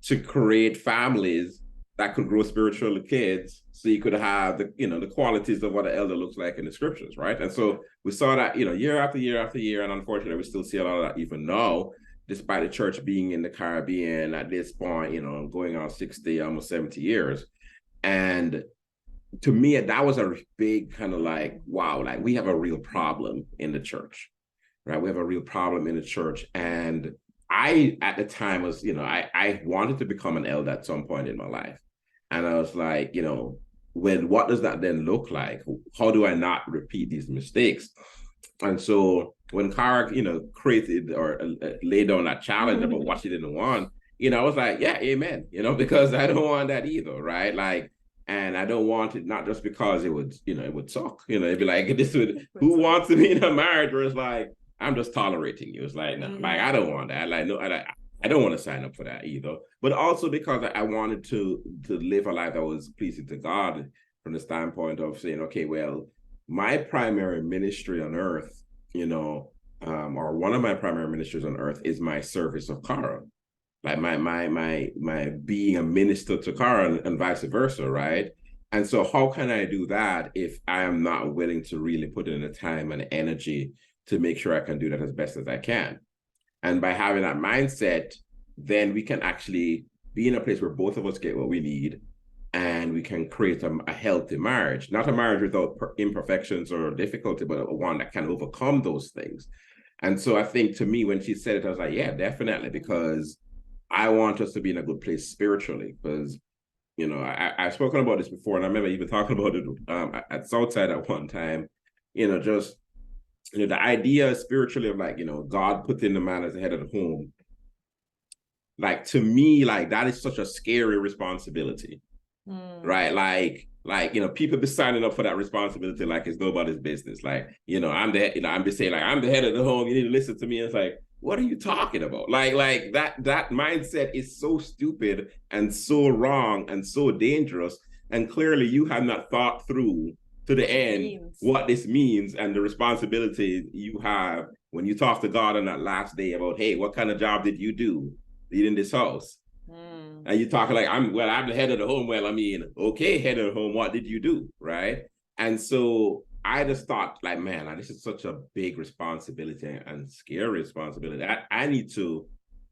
to create families that could grow spiritual kids, so you could have the qualities of what an elder looks like in the scriptures, right? And so we saw that, year after year after year, and unfortunately, we still see a lot of that even now, despite the church being in the Caribbean at this point, going on 60, almost 70 years. And to me, that was a big kind of like, wow, like we have a real problem in the church, right? We have a real problem in the church. And I, at the time, was, I wanted to become an elder at some point in my life. And I was like, what does that then look like? How do I not repeat these mistakes? And so when Cara, created or laid down that challenge about what she didn't want, I was like, yeah, amen, because I don't want that either, right? Like, and I don't want it, not just because it would, it would suck, it'd be like, who wants to be in a marriage where it's like, I'm just tolerating you. It's like, no, like, I don't want that. Like, no, I don't want to sign up for that either. But also because I wanted to live a life that was pleasing to God from the standpoint of saying, okay, well, my primary ministry on earth, or one of my primary ministries on earth is my service of Cara. Like my being a minister to Cara and vice versa, right? And so how can I do that if I am not willing to really put in the time and energy to make sure I can do that as best as I can? And by having that mindset, then we can actually be in a place where both of us get what we need, and we can create a healthy marriage, not a marriage without imperfections or difficulty, but one that can overcome those things. And so I think, to me, when she said it, I was like, yeah, definitely, because I want us to be in a good place spiritually. Because, I've spoken about this before, and I remember even talking about it at Southside at one time, just, the idea spiritually of like, God putting the man as the head of the home. Like, to me, like, that is such a scary responsibility. Right? Like, Like, people be signing up for that responsibility like it's nobody's business. Like, I'm just saying, like, I'm the head of the home. You need to listen to me. And it's like, what are you talking about? Like that mindset is so stupid and so wrong and so dangerous. And clearly you have not thought through to the end what this means and the responsibility you have when you talk to God on that last day about, hey, what kind of job did you do leading this house? And you talking like, I'm the head of the home. Well, I mean, okay, head of the home, what did you do? Right. And so I just thought, like, man, like, this is such a big responsibility and scary responsibility. I need to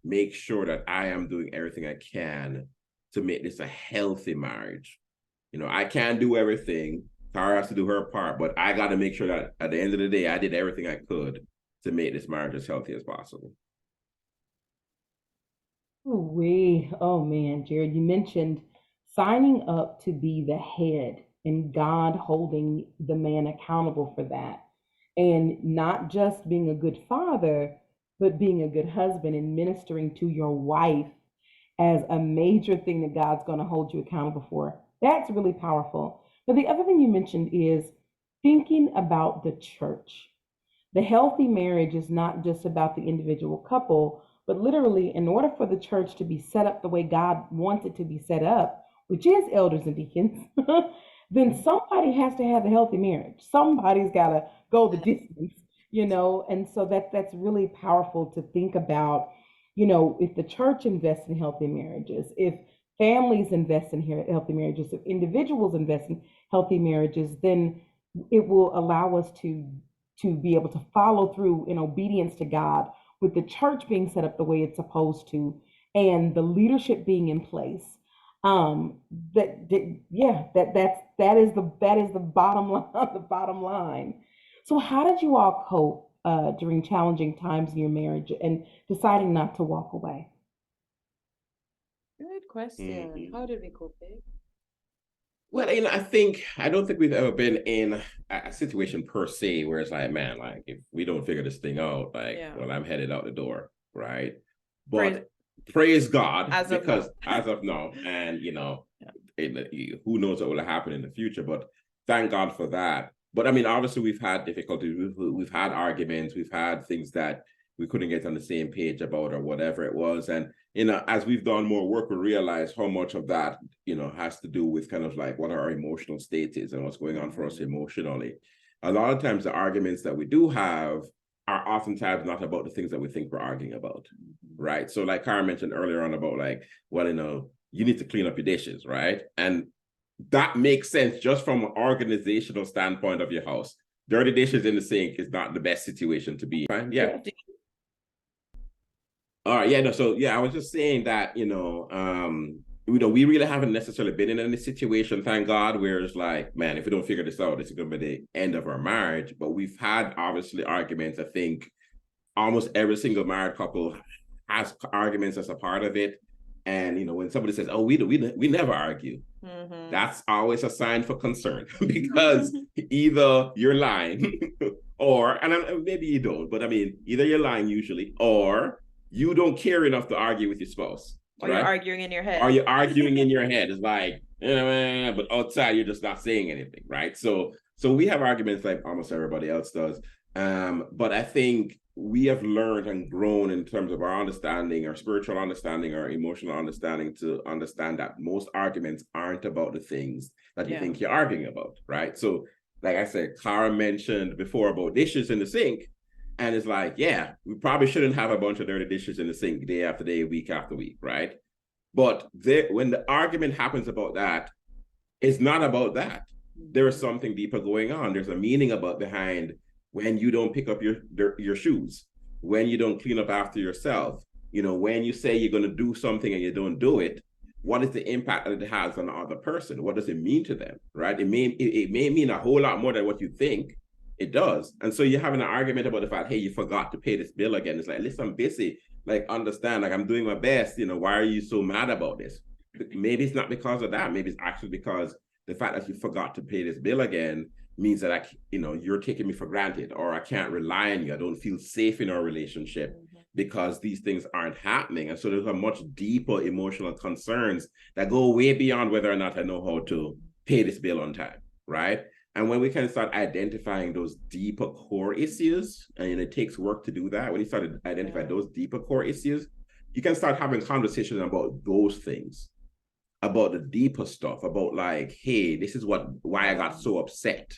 make sure that I am doing everything I can to make this a healthy marriage. I can't do everything. Tara has to do her part, but I got to make sure that at the end of the day, I did everything I could to make this marriage as healthy as possible. Oh man, Jared, you mentioned signing up to be the head and God holding the man accountable for that. And not just being a good father, but being a good husband and ministering to your wife as a major thing that God's going to hold you accountable for. That's really powerful. But the other thing you mentioned is thinking about the church. The healthy marriage is not just about the individual couple, but literally, in order for the church to be set up the way God wants it to be set up, which is elders and deacons, then somebody has to have a healthy marriage. Somebody's got to go the distance, And so that's really powerful to think about. If the church invests in healthy marriages, if families invest in healthy marriages, if individuals invest in healthy marriages, then it will allow us to be able to follow through in obedience to God, with the church being set up the way it's supposed to, and the leadership being in place. Um, yeah, that is the bottom line. The bottom line. So, how did you all cope during challenging times in your marriage and deciding not to walk away? Good question. How did we cope? Well, I don't think we've ever been in a situation per se where it's like, man, like, if we don't figure this thing out, like, well, I'm headed out the door, right? But praise God, because as of now, and who knows what will happen in the future, but thank God for that. But I mean, obviously, we've had difficulties, we've had arguments, we've had things that we couldn't get on the same page about, or whatever it was. And as we've done more work, we realize how much of that, has to do with kind of like what our emotional state is and what's going on for us emotionally. A lot of times the arguments that we do have are oftentimes not about the things that we think we're arguing about, right? So like Kara mentioned earlier on about, like, well, you need to clean up your dishes, right? And that makes sense just from an organizational standpoint of your house. Dirty dishes in the sink is not the best situation to be in. Yeah. All right, yeah, no, so yeah, I was just saying that, we really haven't necessarily been in any situation, thank God, where it's like, man, if we don't figure this out, this is going to be the end of our marriage. But we've had, obviously, arguments. I think almost every single married couple has arguments as a part of it. And, when somebody says, oh, we never argue, that's always a sign for concern, because either you're lying or, and maybe you don't, but I mean, either you're lying usually, or you don't care enough to argue with your spouse. Or you're arguing in your head. Or you're arguing in your head. It's like, but outside you're just not saying anything, right? So we have arguments like almost everybody else does. But I think we have learned and grown in terms of our understanding, our spiritual understanding, our emotional understanding, to understand that most arguments aren't about the things that you think you're arguing about, right? So like I said, Clara mentioned before about dishes in the sink. And it's like, yeah, we probably shouldn't have a bunch of dirty dishes in the sink day after day, week after week, right? But when the argument happens about that, it's not about that. There is something deeper going on. There's a meaning behind when you don't pick up your shoes, when you don't clean up after yourself, when you say you're going to do something and you don't do it. What is the impact that it has on the other person? What does it mean to them, right? It may mean a whole lot more than what you think. It does. And so you're having an argument about the fact, hey, you forgot to pay this bill again. It's like, listen, I'm busy. Like, understand, like, I'm doing my best. Why are you so mad about this? Maybe it's not because of that. Maybe it's actually because the fact that you forgot to pay this bill again means that you're taking me for granted, or I can't rely on you. I don't feel safe in our relationship because these things aren't happening. And so there's a much deeper emotional concerns that go way beyond whether or not I know how to pay this bill on time, right? And when we kind of start identifying those deeper core issues, and it takes work to do that, when you start to identify those deeper core issues, you can start having conversations about those things, about the deeper stuff, about like, hey, this is why I got so upset,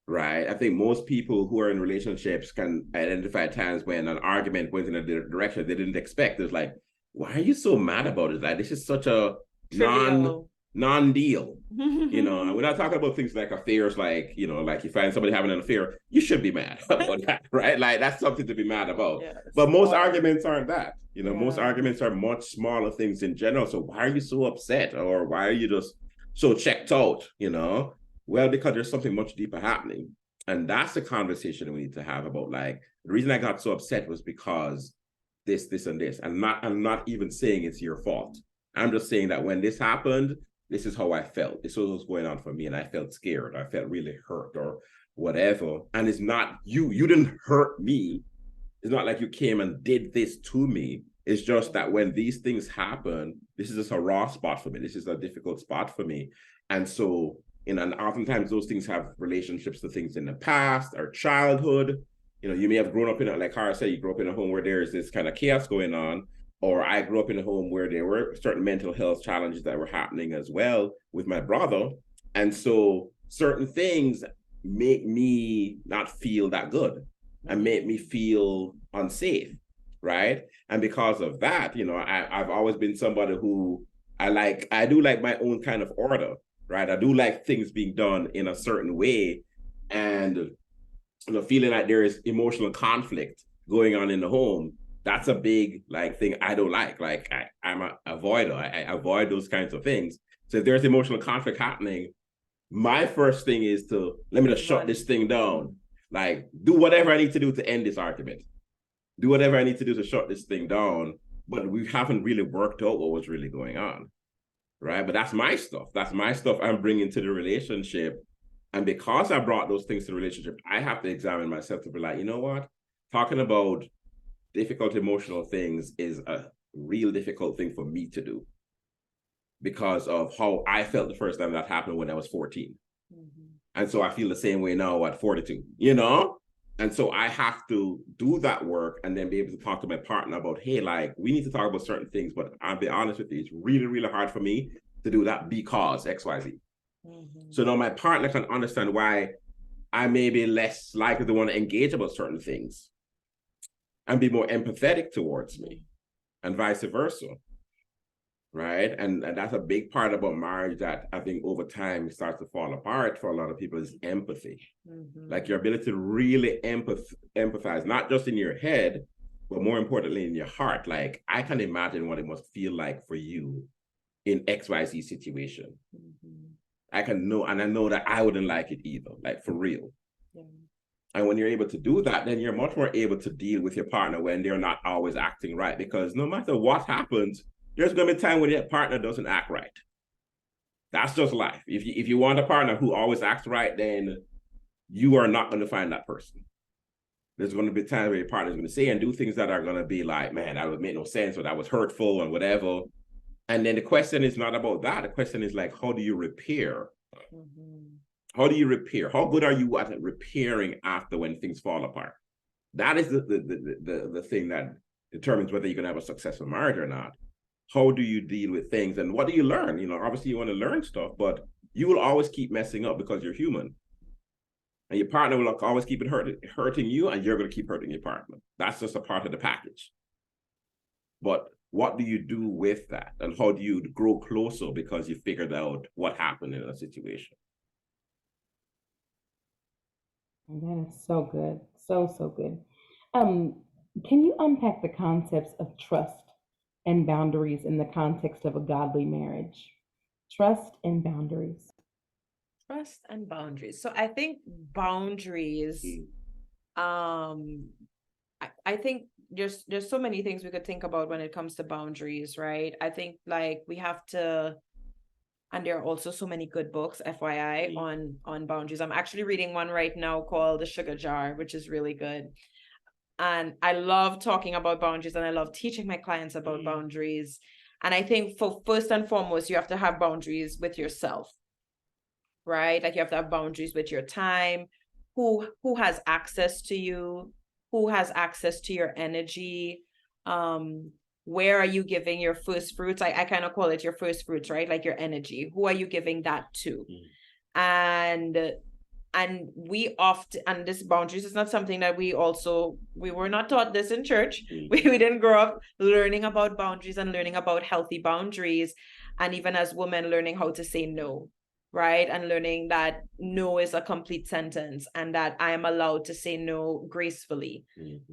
right? I think most people who are in relationships can identify times when an argument went in a direction they didn't expect. It's like, why are you so mad about it? Like, this is such a Trivial. non-deal. And we're not talking about things like affairs, like, like you find somebody having an affair, you should be mad about that, right? Like, that's something to be mad about. Yes. But most arguments aren't that. Most Yeah. arguments are much smaller things in general. So why are you so upset? Or why are you just so checked out? Well, because there's something much deeper happening. And that's the conversation we need to have about, like, the reason I got so upset was because this, and this. I'm not even saying it's your fault. I'm just saying that when this happened, this is how I felt. This was what's going on for me. And I felt scared. I felt really hurt or whatever. And it's not you. You didn't hurt me. It's not like you came and did this to me. It's just that when these things happen, this is just a raw spot for me. This is a difficult spot for me. And so, and oftentimes those things have relationships to things in the past or childhood. You may have grown up in, like Cara said, you grew up in a home where there's this kind of chaos going on. Or I grew up in a home where there were certain mental health challenges that were happening as well with my brother. And so certain things make me not feel that good and make me feel unsafe, right? And because of that, I've always been somebody who I do like my own kind of order, right? I do like things being done in a certain way. And feeling like there is emotional conflict going on in the home, that's a big thing I don't like. Like I'm an avoider. I avoid those kinds of things. So if there's emotional conflict happening, my first thing is to let me just shut this thing down. Like, do whatever I need to do to end this argument. Do whatever I need to do to shut this thing down. But we haven't really worked out what was really going on, right? But that's my stuff. That's my stuff I'm bringing to the relationship. And because I brought those things to the relationship, I have to examine myself to be like, you know what? Talking about difficult emotional things is a real difficult thing for me to do because of how I felt the first time that happened when I was 14. And so I feel the same way now at 42, And so I have to do that work and then be able to talk to my partner about, hey, like, we need to talk about certain things, but I'll be honest with you, it's really, really hard for me to do that because XYZ. So now my partner can understand why I may be less likely to want to engage about certain things and be more empathetic towards me and vice versa, right? And that's a big part about marriage that I think over time starts to fall apart for a lot of people is empathy. Like your ability to really empathize, not just in your head, but more importantly in your heart. Like, I can imagine what it must feel like for you in XYZ situation. I can know, and I know that I wouldn't like it either, like for real. And when you're able to do that, then you're much more able to deal with your partner when they're not always acting right. Because no matter what happens, there's going to be a time when your partner doesn't act right. That's just life. If you want a partner who always acts right, then you are not going to find that person. There's going to be times where your partner is going to say and do things that are going to be like, man, that would make no sense, or that was hurtful and whatever. And then the question is not about that. The question is like, how do you repair? How do you repair? How good are you at repairing after when things fall apart? That is the thing that determines whether you're going to have a successful marriage or not. How do you deal with things? And what do you learn? Obviously you want to learn stuff, but you will always keep messing up because you're human. And your partner will always keep hurting you, and you're going to keep hurting your partner. That's just a part of the package. But what do you do with that? And how do you grow closer because you figured out what happened in a situation? That is so good. So good. Can you unpack the concepts of trust and boundaries in the context of a godly marriage? Trust and boundaries. Trust and boundaries. So I think boundaries, I think there's so many things we could think about when it comes to boundaries, right? I think like we have to, and there are also so many good books, FYI, on boundaries. I'm actually reading one right now called The Sugar Jar, which is really good. And I love talking about boundaries, and I love teaching my clients about boundaries. And I think for first and foremost, you have to have boundaries with yourself. right? Like you have to have boundaries with your time. Who has access to you? Who has access to your energy? Where are you giving your first fruits? I kind of call it your first fruits, right? Like your energy. Who are you giving that to? And we often, and this boundaries is not something that we were not taught this in church. We didn't grow up learning about boundaries and learning about healthy boundaries, and even as women learning how to say no, right? And learning that no is a complete sentence and that I am allowed to say no gracefully,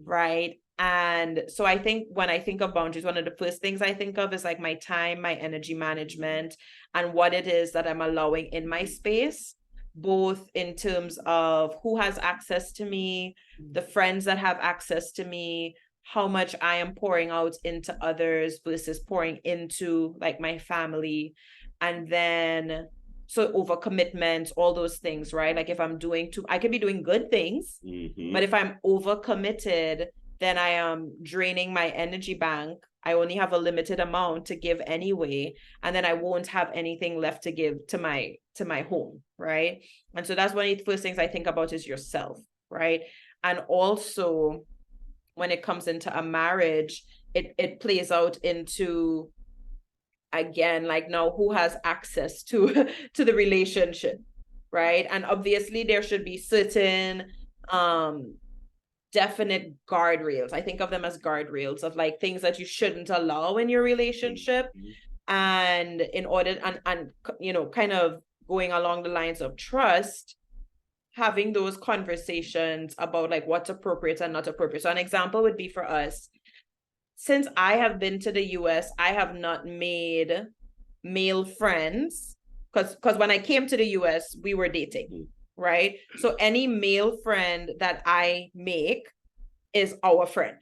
right? And so I think when I think of boundaries, one of the first things I think of is like my time, my energy management, and what it is that I'm allowing in my space, both in terms of who has access to me, the friends that have access to me, how much I am pouring out into others versus pouring into like my family. And then so overcommitment, all those things, right? Like if I'm doing I could be doing good things, but if I'm overcommitted, then I am draining my energy bank. I only have a limited amount to give anyway, and then I won't have anything left to give to my home, right? And so that's one of the first things I think about is yourself, right? And also when it comes into a marriage, it plays out into, again, like now who has access to to the relationship, right? And obviously there should be certain definite guardrails. I think of them as guardrails of like things that you shouldn't allow in your relationship. And in order, and you know, kind of going along the lines of trust, having those conversations about like what's appropriate and not appropriate. So an example would be for us, since I have been to the US, I have not made male friends, because when I came to the US, we were dating, right? So any male friend that I make is our friend,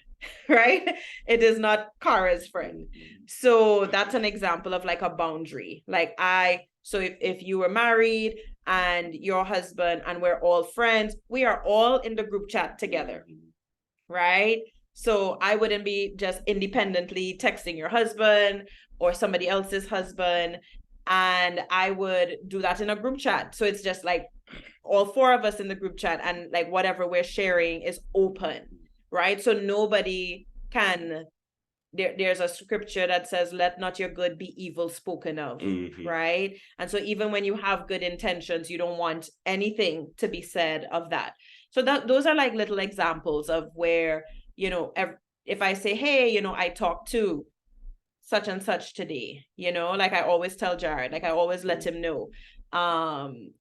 right? It is not Kara's friend. So that's an example of like a boundary. Like so if you were married and your husband and we're all friends, we are all in the group chat together, right? So I wouldn't be just independently texting your husband or somebody else's husband, and I would do that in a group chat. So it's just like all four of us in the group chat, and like whatever we're sharing is open, right? So nobody can, there's a scripture that says, let not your good be evil spoken of, right? And so even when you have good intentions, you don't want anything to be said of that. So those are like little examples of where, you know, if I say, hey, you know, I talked to such and such today, you know, like I always tell Jared, like I always let him know.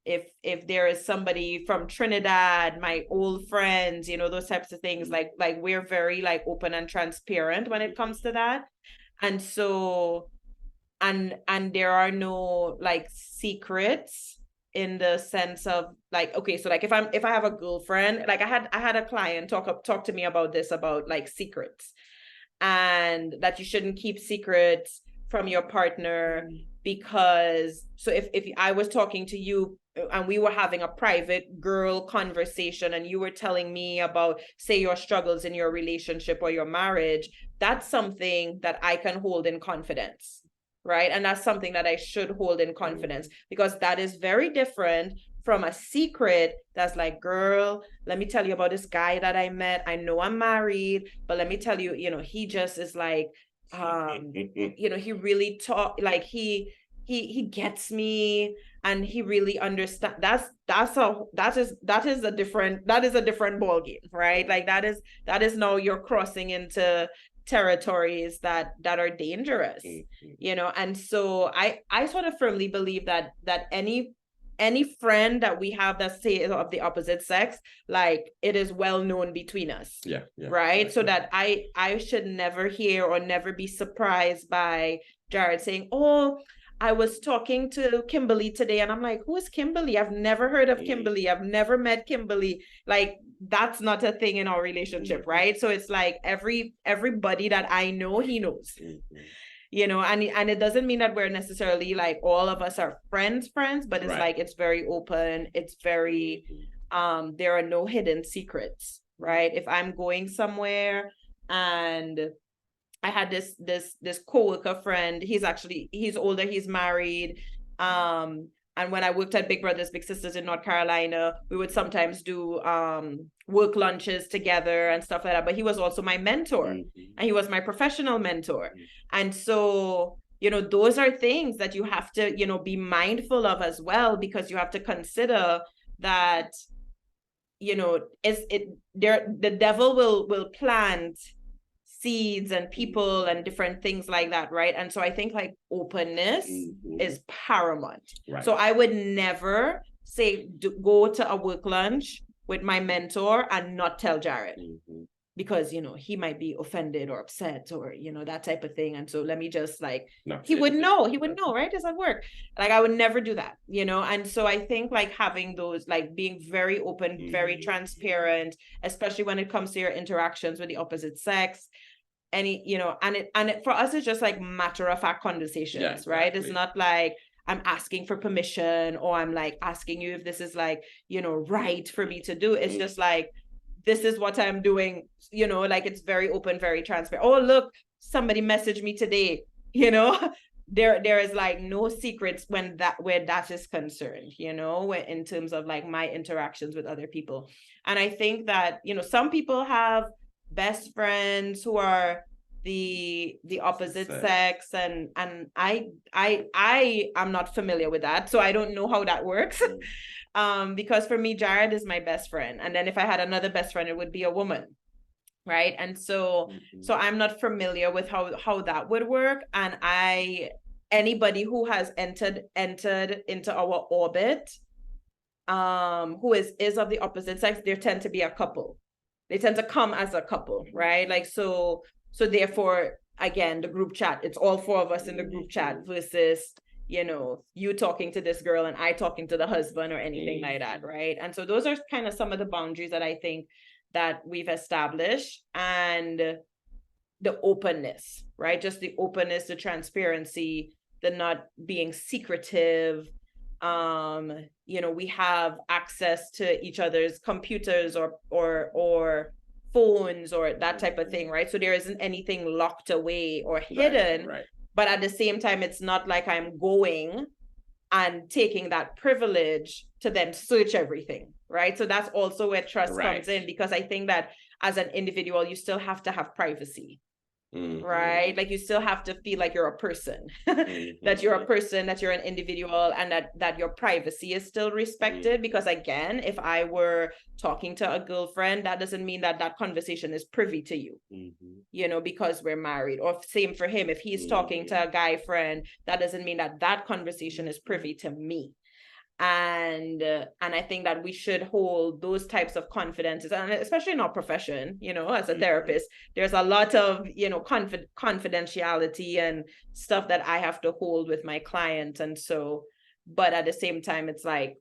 If there is somebody from Trinidad, my old friends, you know, those types of things, like we're very like open and transparent when it comes to that. And so and there are no like secrets, in the sense of like, okay, so like if I have a girlfriend, like I had a client talk to me about this, about like secrets, and that you shouldn't keep secrets from your partner, because so if I was talking to you and we were having a private girl conversation and you were telling me about, say, your struggles in your relationship or your marriage, that's something that I can hold in confidence, right? And that's something that I should hold in confidence, because that is very different from a secret that's like, girl, let me tell you about this guy that I met. I know I'm married, but let me tell you, you know, he just is like, you know, he really like he gets me, and he really understands. That is a different ball game, right? Like that is now you're crossing into territories that are dangerous, you know. And so I sort of firmly believe that any friend that we have that say of the opposite sex, like it is well known between us. Yeah. Right. So that I should never hear or never be surprised by Jared saying, oh, I was talking to Kimberly today. And I'm like, who is Kimberly? I've never heard of Kimberly. I've never met Kimberly. Like, that's not a thing in our relationship, right? So it's like everybody that I know, he knows. You know, and it doesn't mean that we're necessarily like all of us are friends, but it's like it's very open. It's very there are no hidden secrets, right? If I'm going somewhere and I had this coworker friend, he's older, he's married, and And when I worked at Big Brothers Big Sisters in North Carolina, we would sometimes do work lunches together and stuff like that. But he was also my mentor, and he was my professional mentor. And so, you know, those are things that you have to, you know, be mindful of as well, because you have to consider that, you know, the devil will plant seeds and people and different things like that, right? And so I think like openness is paramount. Right. So I would never say go to a work lunch with my mentor and not tell Jared, because, you know, he might be offended or upset or, you know, that type of thing. And so let me just like, he would know, right? It's at work. Like I would never do that, you know? And so I think like having those, like being very open, very transparent, especially when it comes to your interactions with the opposite sex, any, you know, and it for us, it's just like matter of fact conversations, yeah, exactly. Right? It's not like I'm asking for permission or I'm like asking you if this is like, you know, right for me to do. It's just like, this is what I'm doing, you know, like it's very open, very transparent. Oh, look, somebody messaged me today, you know, there is like no secrets where that is concerned, you know, in terms of like my interactions with other people. And I think that, you know, some people have best friends who are the opposite sex, and I am not familiar with that, so I don't know how that works. Because for me, Jared is my best friend, and then if I had another best friend, it would be a woman, right? And so I'm not familiar with how that would work. And anybody who has entered into our orbit, who is of the opposite sex, they tend to be a couple. They tend to come as a couple, right? Like, so therefore, again, the group chat, it's all four of us in the group chat versus, you know, you talking to this girl and I talking to the husband or anything like that, right? And so those are kind of some of the boundaries that I think that we've established. And the openness, right? Just the openness, the transparency, the not being secretive. You know, we have access to each other's computers or phones or that type of thing, right? So there isn't anything locked away or hidden, right. But at the same time, it's not like I'm going and taking that privilege to then search everything, right? So that's also where trust comes in, because I think that as an individual, you still have to have privacy. Right? Like you still have to feel like you're a person, that you're a person, that you're an individual, and that your privacy is still respected. Because again, if I were talking to a girlfriend, that doesn't mean that conversation is privy to you, you know, because we're married. Or same for him, if he's talking to a guy friend, that doesn't mean that conversation is privy to me. And I think that we should hold those types of confidences, and especially in our profession, you know, as a therapist, there's a lot of, you know, confidentiality and stuff that I have to hold with my clients. And so, but at the same time, it's like,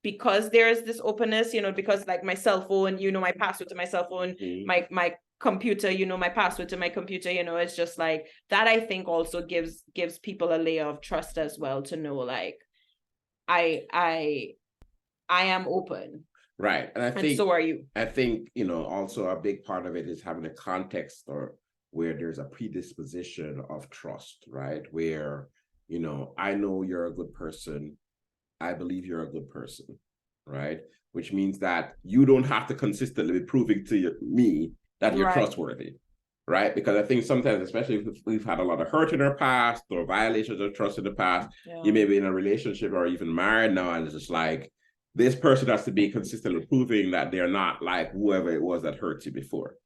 because there's this openness, you know, because like my cell phone, you know, my password to my cell phone, my computer, you know, my password to my computer, you know, it's just like that. I think also gives people a layer of trust as well, to know like, I am open. Right. And I think so are you. I think, you know, also a big part of it is having a context or where there's a predisposition of trust, right? Where, you know, I know you're a good person. I believe you're a good person, right? Which means that you don't have to consistently be proving to me that you're trustworthy. Right? Because I think sometimes, especially if we've had a lot of hurt in our past or violations of trust in the past, you may be in a relationship or even married now, and it's just like, this person has to be consistently proving that they're not like whoever it was that hurt you before.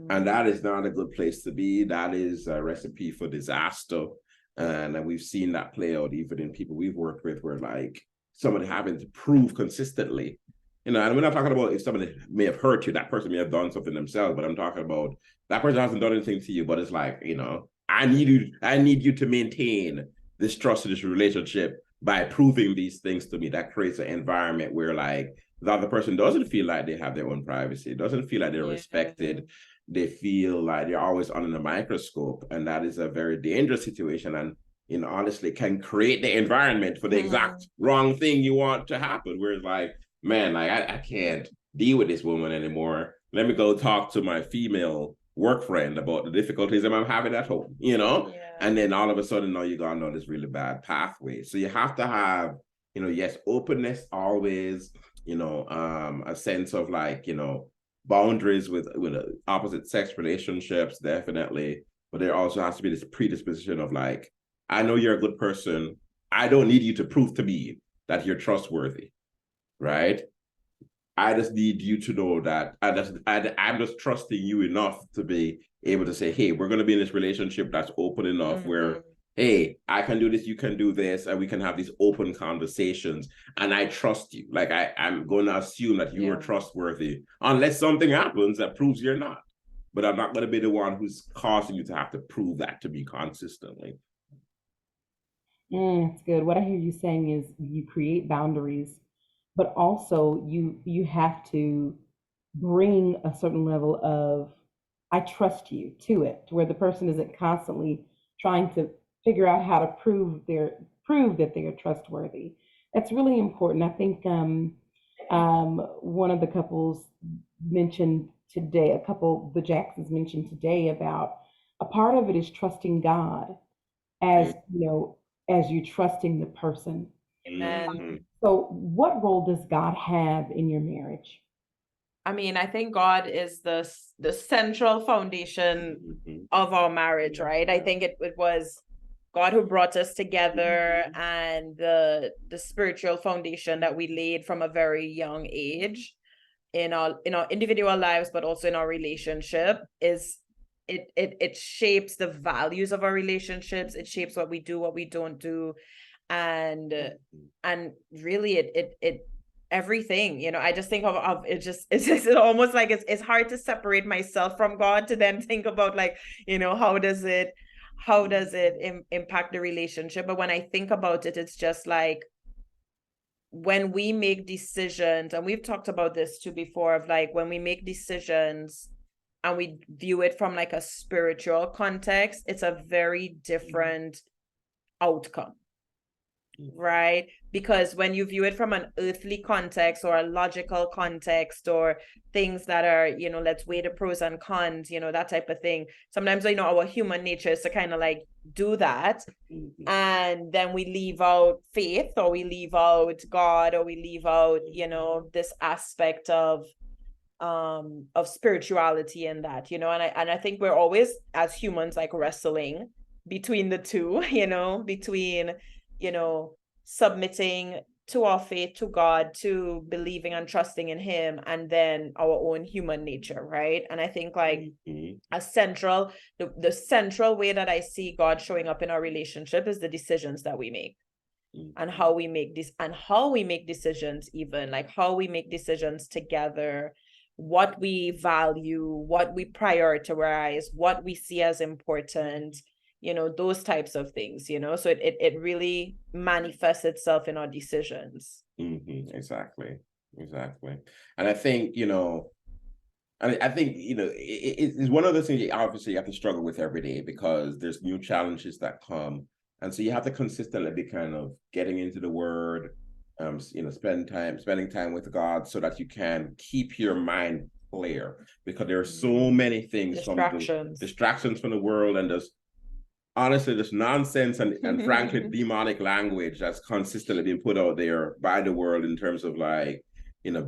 And that is not a good place to be. That is a recipe for disaster. And we've seen that play out even in people we've worked with, where like somebody having to prove consistently, you know, and we're not talking about if somebody may have hurt you, that person may have done something themselves, but I'm talking about that person hasn't done anything to you, but it's like, you know, I need you to maintain this trust in this relationship by proving these things to me. That creates an environment where like the other person doesn't feel like they have their own privacy, doesn't feel like they're respected. They feel like they're always under the microscope, and that is a very dangerous situation. And, you know, honestly, can create the environment for the exact wrong thing you want to happen, where it's like, man, like I can't deal with this woman anymore. Let me go talk to my female work friend about the difficulties that I'm having at home, you know? And then all of a sudden, now you're going down this really bad pathway. So you have to have yes, openness always, a sense of like, boundaries with opposite sex relationships, definitely. But there also has to be this predisposition of like, I know you're a good person. I don't need you to prove to me that you're trustworthy, right? I just need you to know that I'm just trusting you enough to be able to say, hey, we're going to be in this relationship that's open enough where, hey, I can do this, you can do this, and we can have these open conversations. And I trust you. Like I'm going to assume that you are trustworthy, unless something happens that proves you're not. But I'm not going to be the one who's causing you to have to prove that to me consistently. It's good. What I hear you saying is you create boundaries, but also you have to bring a certain level of I trust you to it, to where the person isn't constantly trying to figure out how to prove that they are trustworthy. That's really important. I think one of the couples mentioned today, a couple the Jacksons mentioned today about a part of it is trusting God as as you trusting the person. Amen. So what role does God have in your marriage? I mean, I think God is the central foundation of our marriage, right? I think it was God who brought us together, and the spiritual foundation that we laid from a very young age in our individual lives, but also in our relationship is it shapes the values of our relationships. It shapes what we do, what we don't do, and and really it everything, I just think of it's almost like it's hard to separate myself from God to then think about like, how does it impact the relationship. But when I think about it, it's just like when we make decisions, and we've talked about this too before, of like when we make decisions and we view it from like a spiritual context, it's a very different outcome, right? Because when you view it from an earthly context or a logical context, or things that are, let's weigh the pros and cons, that type of thing, sometimes our human nature is to kind of like do that, and then we leave out faith, or we leave out God, or we leave out this aspect of spirituality in that, and I think we're always, as humans, like wrestling between the two, between submitting to our faith, to God, to believing and trusting in him, and then our own human nature, right? And I think like the central way that I see God showing up in our relationship is the decisions that we make, and how we make decisions, even like how we make decisions together, what we value, what we prioritize, what we see as important, those types of things, so it really manifests itself in our decisions. Exactly. And I think, it's one of those things you obviously have to struggle with every day, because there's new challenges that come. And so you have to consistently be kind of getting into the word, spending time with God, so that you can keep your mind clear, because there are so many things, distractions from the world, and there's honestly just nonsense and frankly demonic language that's consistently being put out there by the world, in terms of like,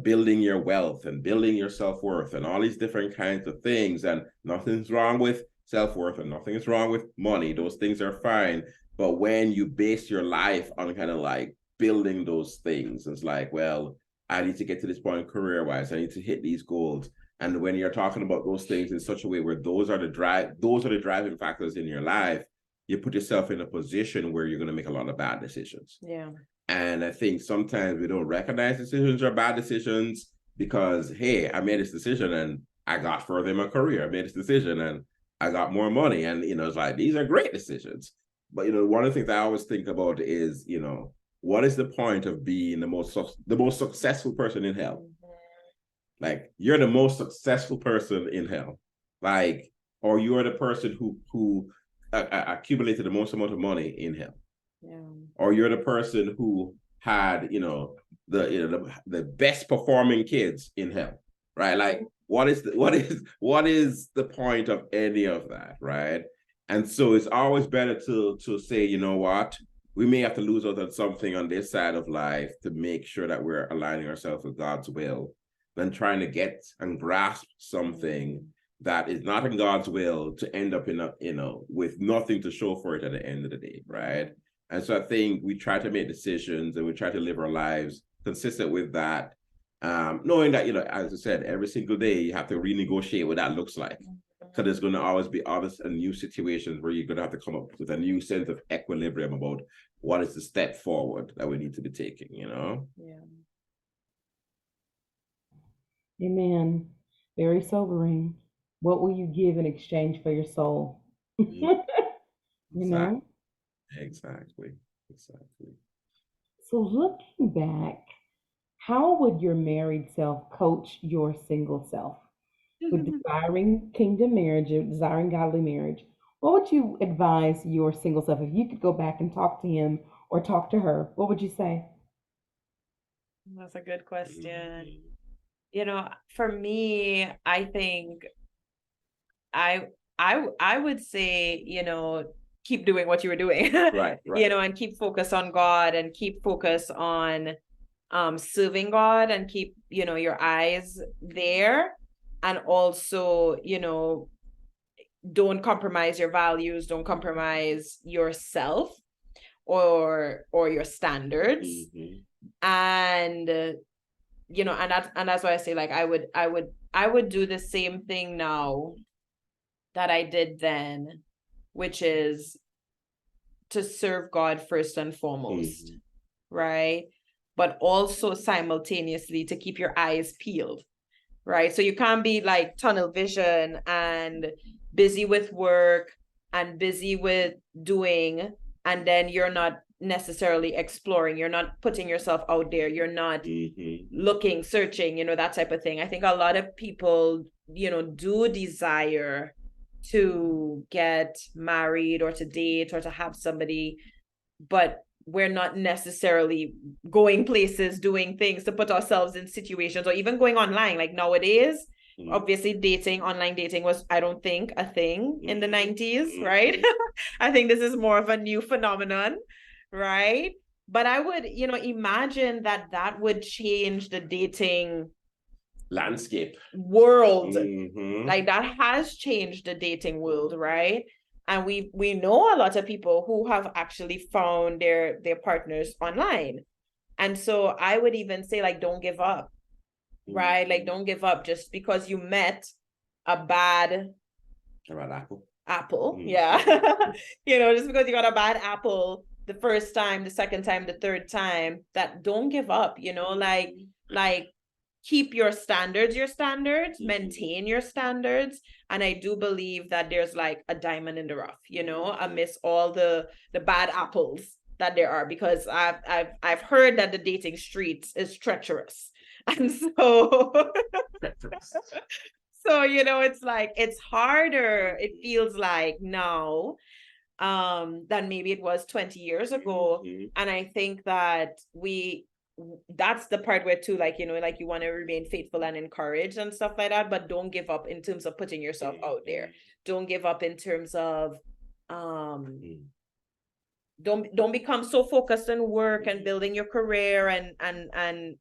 building your wealth and building your self-worth and all these different kinds of things. And nothing's wrong with self-worth, and nothing is wrong with money. Those things are fine. But when you base your life on kind of like building those things, it's like, well, I need to get to this point career-wise, I need to hit these goals. And when you're talking about those things in such a way where those are the driving factors in your life, you put yourself in a position where you're going to make a lot of bad decisions. Yeah. And I think sometimes we don't recognize decisions are bad decisions, because, hey, I made this decision and I got further in my career. I made this decision and I got more money. And, it's like, these are great decisions. But, one of the things I always think about is, what is the point of being the most successful person in hell? Like, you're the most successful person in hell. Like, or you're the person who accumulated the most amount of money in hell. Yeah. Or you're the person who had, the best performing kids in hell, right? Like, what is the point of any of that, right? And so it's always better to say, you know what, we may have to lose out on something on this side of life to make sure that we're aligning ourselves with God's will, than trying to get and grasp something that is not in God's will to end up in a, with nothing to show for it at the end of the day, right? And so I think we try to make decisions and we try to live our lives consistent with that, knowing that, as I said, every single day you have to renegotiate what that looks like. Because there's going to always be a new situations where you're going to have to come up with a new sense of equilibrium about what is the step forward that we need to be taking, Yeah. Amen. Very sobering. What will you give in exchange for your soul? You know? Exactly. So looking back, how would your married self coach your single self? With desiring kingdom marriage, or desiring godly marriage, what would you advise your single self? If you could go back and talk to him or talk to her, what would you say? That's a good question. For me, I think I would say, keep doing what you were doing. Right. And keep focus on God and keep focus on serving God and keep, your eyes there. And also, don't compromise your values, don't compromise yourself or your standards. And and that's why I say, like, I would do the same thing now that I did then, which is to serve God first and foremost, right? But also simultaneously to keep your eyes peeled, right? So you can't be like tunnel vision and busy with work and busy with doing, and then you're not necessarily exploring, you're not putting yourself out there, you're not looking, searching, that type of thing. I think a lot of people, do desire to get married or to date or to have somebody, but we're not necessarily going places, doing things to put ourselves in situations, or even going online. Like nowadays, obviously online dating was, I don't think, a thing in the 90s, right? I think this is more of a new phenomenon, right? But I would, imagine that would change the dating landscape world. Like that has changed the dating world, right? And we know a lot of people who have actually found their partners online. And so I would even say, like, don't give up, right? Like, don't give up just because you met a bad apple. Yeah. Just because you got a bad apple the first time, the second time, the third time, that don't give up, like keep your standards, maintain your standards. And I do believe that there's like a diamond in the rough, amidst all the bad apples that there are, because I've heard that the dating streets is treacherous. And so so, it's like, it's harder, it feels like now, than maybe it was 20 years ago. And I think that that's the part where too, like, like, you want to remain faithful and encouraged and stuff like that, but don't give up in terms of putting yourself out there. Don't give up in terms of, don't become so focused on work and building your career and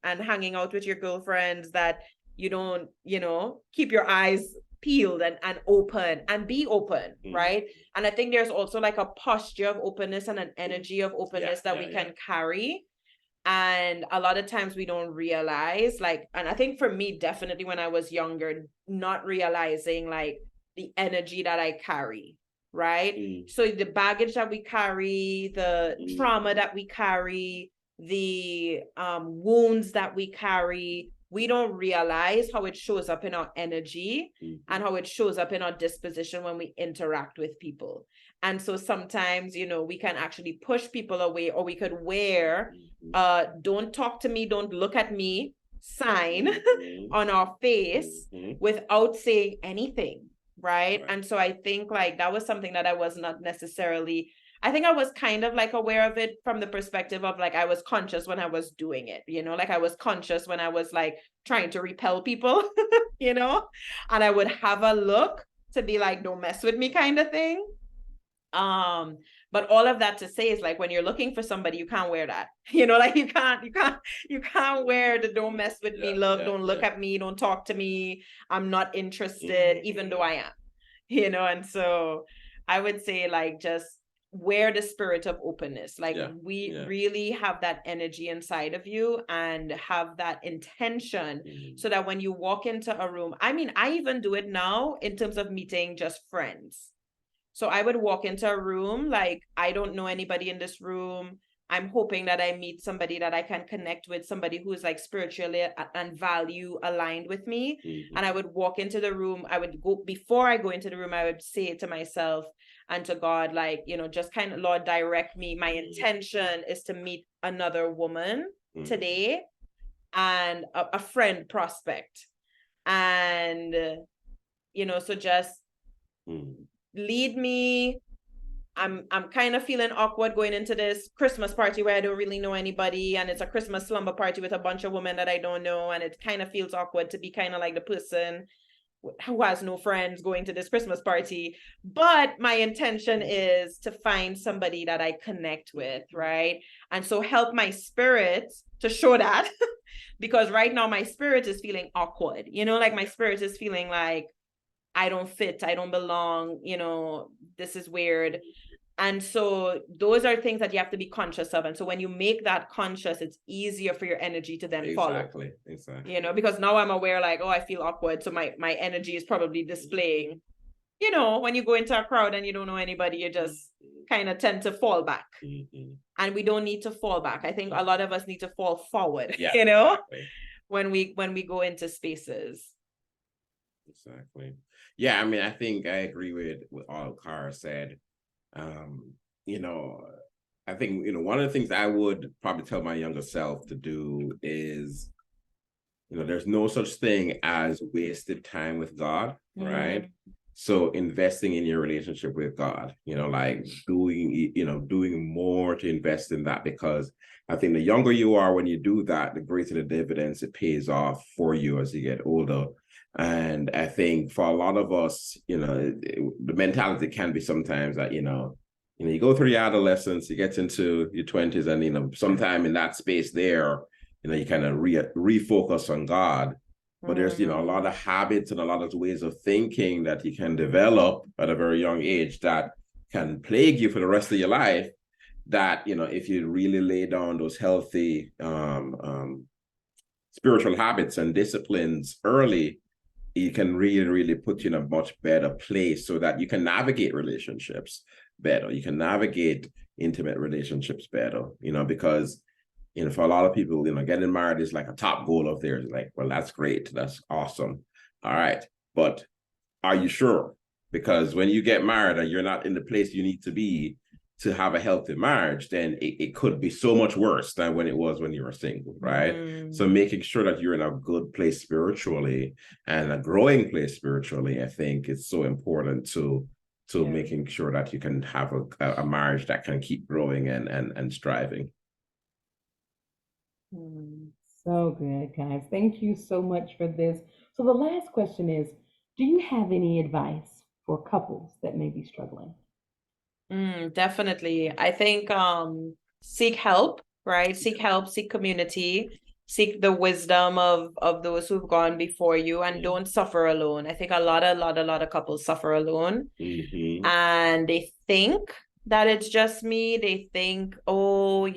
hanging out with your girlfriends that you don't, keep your eyes peeled and open and be open, right? And I think there's also like a posture of openness and an energy of openness that we can carry. And a lot of times we don't realize, like, and I think for me, definitely when I was younger, not realizing like the energy that I carry, right? So the baggage that we carry, the trauma that we carry, the wounds that we carry, we don't realize how it shows up in our energy and how it shows up in our disposition when we interact with people. And so sometimes, we can actually push people away, or we could wear don't talk to me, don't look at me sign on our face without saying anything, right? And so I think like that was something that I was not necessarily, I think I was kind of like aware of it from the perspective of like, I was conscious when I was doing it, like I was conscious when I was like trying to repel people, and I would have a look to be like, don't mess with me kind of thing. But all of that to say is like when you're looking for somebody, you can't wear that. Like you can't wear the don't mess with me, love, don't look at me, don't talk to me. I'm not interested, even though I am. And so I would say like just wear the spirit of openness. Like we really have that energy inside of you and have that intention so that when you walk into a room, I mean, I even do it now in terms of meeting just friends. So I would walk into a room, like, I don't know anybody in this room. I'm hoping that I meet somebody that I can connect with, somebody who is like spiritually and value aligned with me. And I would walk into the room. Before I go into the room, I would say to myself and to God, like, just kind of, Lord, direct me. My intention is to meet another woman today and a friend prospect. And, so just lead me. I'm kind of feeling awkward going into this Christmas party where I don't really know anybody, and it's a Christmas slumber party with a bunch of women that I don't know, and it kind of feels awkward to be kind of like the person who has no friends going to this Christmas party. But my intention is to find somebody that I connect with, right? And so help my spirit to show that because right now my spirit is feeling awkward, like my spirit is feeling like I don't fit, I don't belong, this is weird. And so those are things that you have to be conscious of. And so when you make that conscious, it's easier for your energy to then follow. Exactly. Because now I'm aware, like, oh, I feel awkward. So my energy is probably displaying, when you go into a crowd and you don't know anybody, you just kind of tend to fall back. And we don't need to fall back. I think a lot of us need to fall forward, exactly. when we go into spaces. Exactly. Yeah, I mean, I think I agree with all Cara said. I think, one of the things I would probably tell my younger self to do is, there's no such thing as wasted time with God, right? So investing in your relationship with God, like doing more to invest in that, because I think the younger you are when you do that, the greater the dividends it pays off for you as you get older. And I think for a lot of us, the mentality can be sometimes that, you go through your adolescence, you get into your 20s, and, sometime in that space there, you kind of refocus on God. But there's, a lot of habits and a lot of ways of thinking that you can develop at a very young age that can plague you for the rest of your life. That, if you really lay down those healthy spiritual habits and disciplines early, it can really, really put you in a much better place so that you can navigate relationships better. You can navigate intimate relationships better, because, for a lot of people, getting married is like a top goal of theirs. Like, well, that's great. That's awesome. All right. But are you sure? Because when you get married and you're not in the place you need to be to have a healthy marriage, then it could be so much worse than when it was when you were single, right? So making sure that you're in a good place spiritually and a growing place spiritually, I think is so important to making sure that you can have a marriage that can keep growing and striving. So good, guys. Thank you so much for this. So the last question is, do you have any advice for couples that may be struggling? Definitely. I think seek help, right? Seek help, seek community, seek the wisdom of those who've gone before you, and don't suffer alone. I think a lot of couples suffer alone. And they think that it's just me. They think, oh,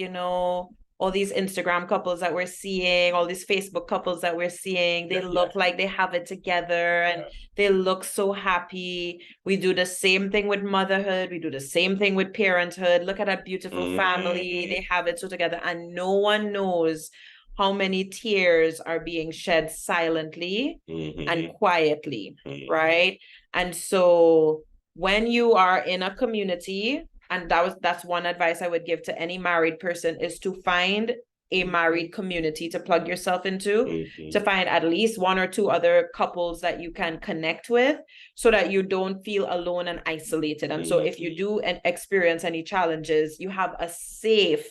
all these Instagram couples that we're seeing, all these Facebook couples that we're seeing, they look like they have it together and they look so happy. We do the same thing with motherhood. We do the same thing with parenthood. Look at that beautiful family. They have it so together, and no one knows how many tears are being shed silently and quietly, right? And so when you are in a community, and that's one advice I would give to any married person, is to find a married community to plug yourself into, to find at least one or two other couples that you can connect with so that you don't feel alone and isolated. And so if you do experience any challenges, you have a safe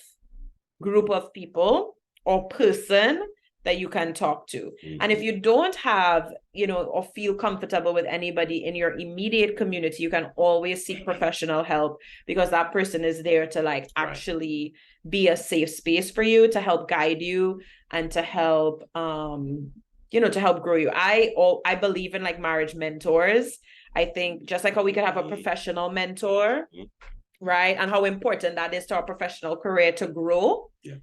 group of people or person that you can talk to. And if you don't have, or feel comfortable with anybody in your immediate community, you can always seek professional help, because that person is there to like actually be a safe space for you, to help guide you and to help, to help grow you. I believe in like marriage mentors. I think just like how we could have a professional mentor, right? And how important that is to our professional career to grow. Yeah.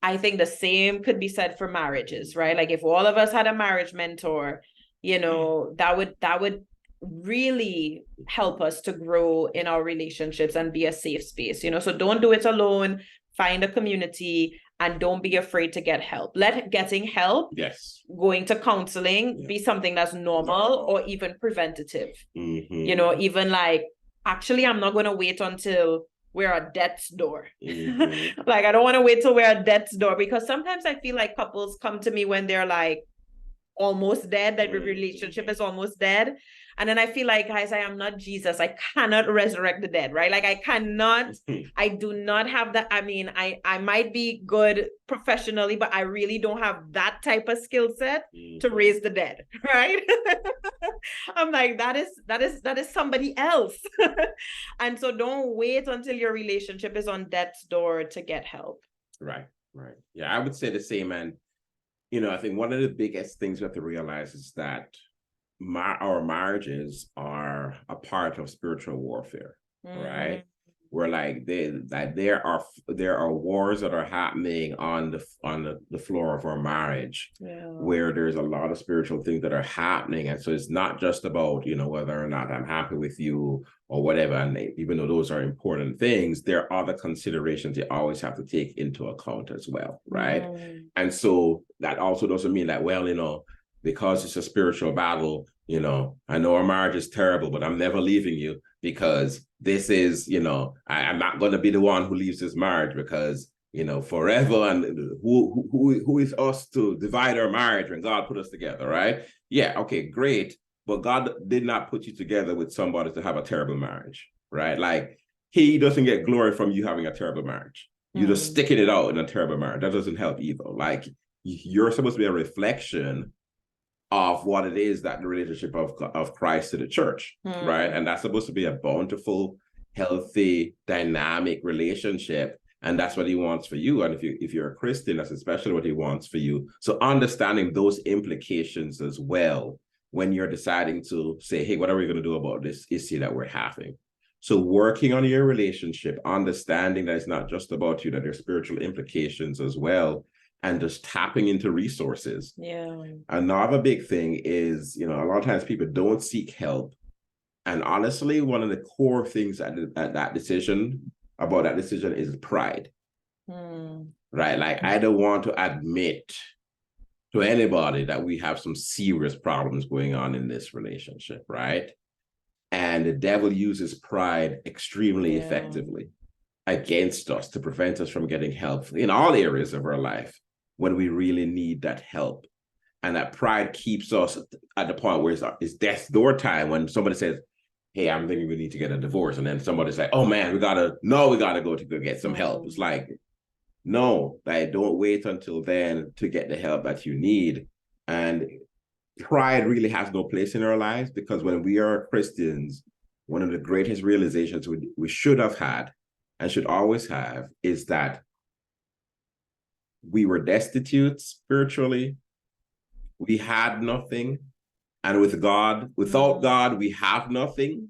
I think the same could be said for marriages, right? Like if all of us had a marriage mentor, that would really help us to grow in our relationships and be a safe space, So don't do it alone. Find a community and don't be afraid to get help. Let getting help, going to counseling be something that's normal or even preventative. Even like, actually, I'm not going to wait until we're at death's door. Like, I don't want to wait till we're at death's door, because sometimes I feel like couples come to me when they're like almost dead, that the relationship is almost dead. And then I feel like, guys, I am not Jesus. I cannot resurrect the dead, right? Like I cannot, I do not have that. I mean, I might be good professionally, but I really don't have that type of skill set to raise the dead, right? I'm like, that is somebody else. And so don't wait until your relationship is on death's door to get help. Right. Yeah, I would say the same. And I think one of the biggest things we have to realize is that our marriages are a part of spiritual warfare, right? Where like there are wars that are happening on the floor of our marriage, where there's a lot of spiritual things that are happening. And so it's not just about, whether or not I'm happy with you or whatever. And even though those are important things, there are other considerations you always have to take into account as well, right? And so that also doesn't mean that, well, because it's a spiritual battle, I know our marriage is terrible, but I'm never leaving you, because this is, I'm not going to be the one who leaves this marriage, because, forever. And who is us to divide our marriage when God put us together, right? Yeah, okay, great. But God did not put you together with somebody to have a terrible marriage, right? Like, he doesn't get glory from you having a terrible marriage. You're just sticking it out in a terrible marriage. That doesn't help either. Like, you're supposed to be a reflection of what it is that the relationship of Christ to the church, right? And that's supposed to be a bountiful, healthy, dynamic relationship. And that's what he wants for you. And if you're a Christian, that's especially what he wants for you. So understanding those implications as well, when you're deciding to say, hey, what are we going to do about this issue that we're having? So working on your relationship, understanding that it's not just about you, that there's spiritual implications as well, and just tapping into resources. Yeah. Another big thing is, a lot of times people don't seek help. And honestly, one of the core things about that decision is pride. Right? Like, I don't want to admit to anybody that we have some serious problems going on in this relationship, right? And the devil uses pride extremely effectively against us to prevent us from getting help in all areas of our life when we really need that help. And that pride keeps us at the point where it's death's door time, when somebody says, hey, I'm thinking we need to get a divorce. And then somebody's like, oh man, we gotta go to get some help. It's like, no, like, don't wait until then to get the help that you need. And pride really has no place in our lives, because when we are Christians, one of the greatest realizations we should have had and should always have is that we were destitute spiritually. We had nothing. And without God, we have nothing,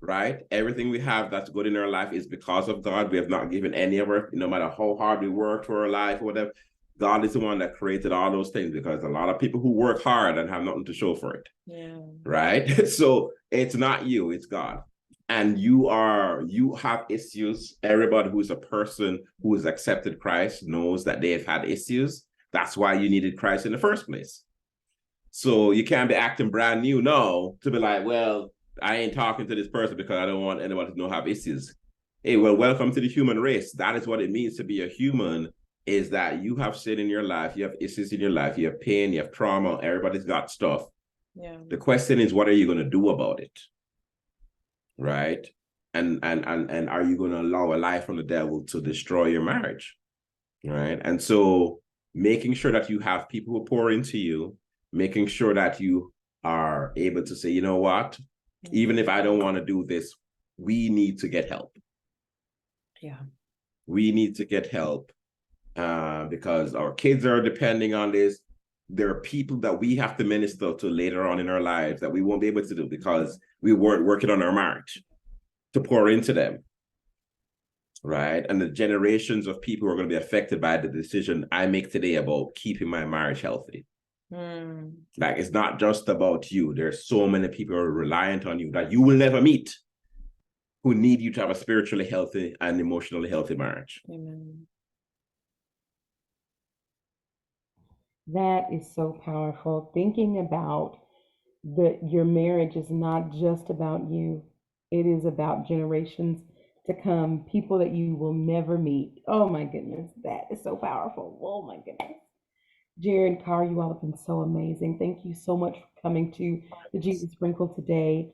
right? Everything we have that's good in our life is because of God. We have not given any of our, no matter how hard we work for our life or whatever, God is the one that created all those things, because a lot of people who work hard and have nothing to show for it. Yeah. Right? So it's not you, it's God. And you have issues. Everybody who's a person who has accepted Christ knows that they've had issues. That's why you needed Christ in the first place. So you can't be acting brand new, no, to be like, well, I ain't talking to this person because I don't want anyone to know have issues. Hey, well, welcome to the human race. That is what it means to be a human, is that you have sin in your life, you have issues in your life, you have pain, you have trauma, everybody's got stuff. Yeah. The question is, what are you going to do about it? Right? And are you going to allow a lie from the devil to destroy your marriage? Right? And so making sure that you have people who pour into you, making sure that you are able to say, you know what, even if I don't want to do this, we need to get help. Yeah. We need to get help because our kids are depending on this. There are people that we have to minister to later on in our lives that we won't be able to do because we weren't working on our marriage to pour into them. Right. And the generations of people who are going to be affected by the decision I make today about keeping my marriage healthy. Like, it's not just about you. There's so many people who are reliant on you that you will never meet who need you to have a spiritually healthy and emotionally healthy marriage. Amen. That is so powerful. Thinking about that your marriage is not just about you, it is about generations to come, people that you will never meet. Oh my goodness, that is so powerful. Oh my goodness. Jared, Carr, you all have been so amazing. Thank you so much for coming to the Jesus Sprinkle today.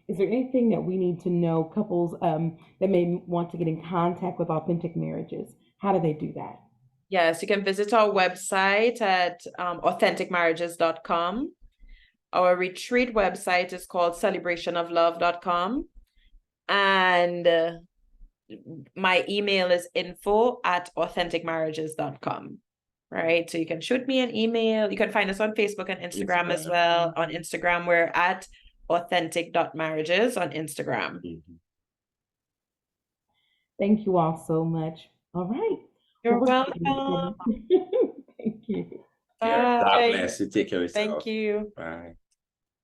Is there anything that we need to know, couples that may want to get in contact with Authentic Marriages? How do they do that? Yes, you can visit our website at authenticmarriages.com. Our retreat website is called celebrationoflove.com. And my email is info@authenticmarriages.com. Right. So you can shoot me an email. You can find us on Facebook and Instagram as well. On Instagram, we're at authentic.marriages on Instagram. Thank you all so much. All right. You're Well, welcome. Thank you. Yeah, God Bye. bless you. Take care of yourself. Thank you. Bye.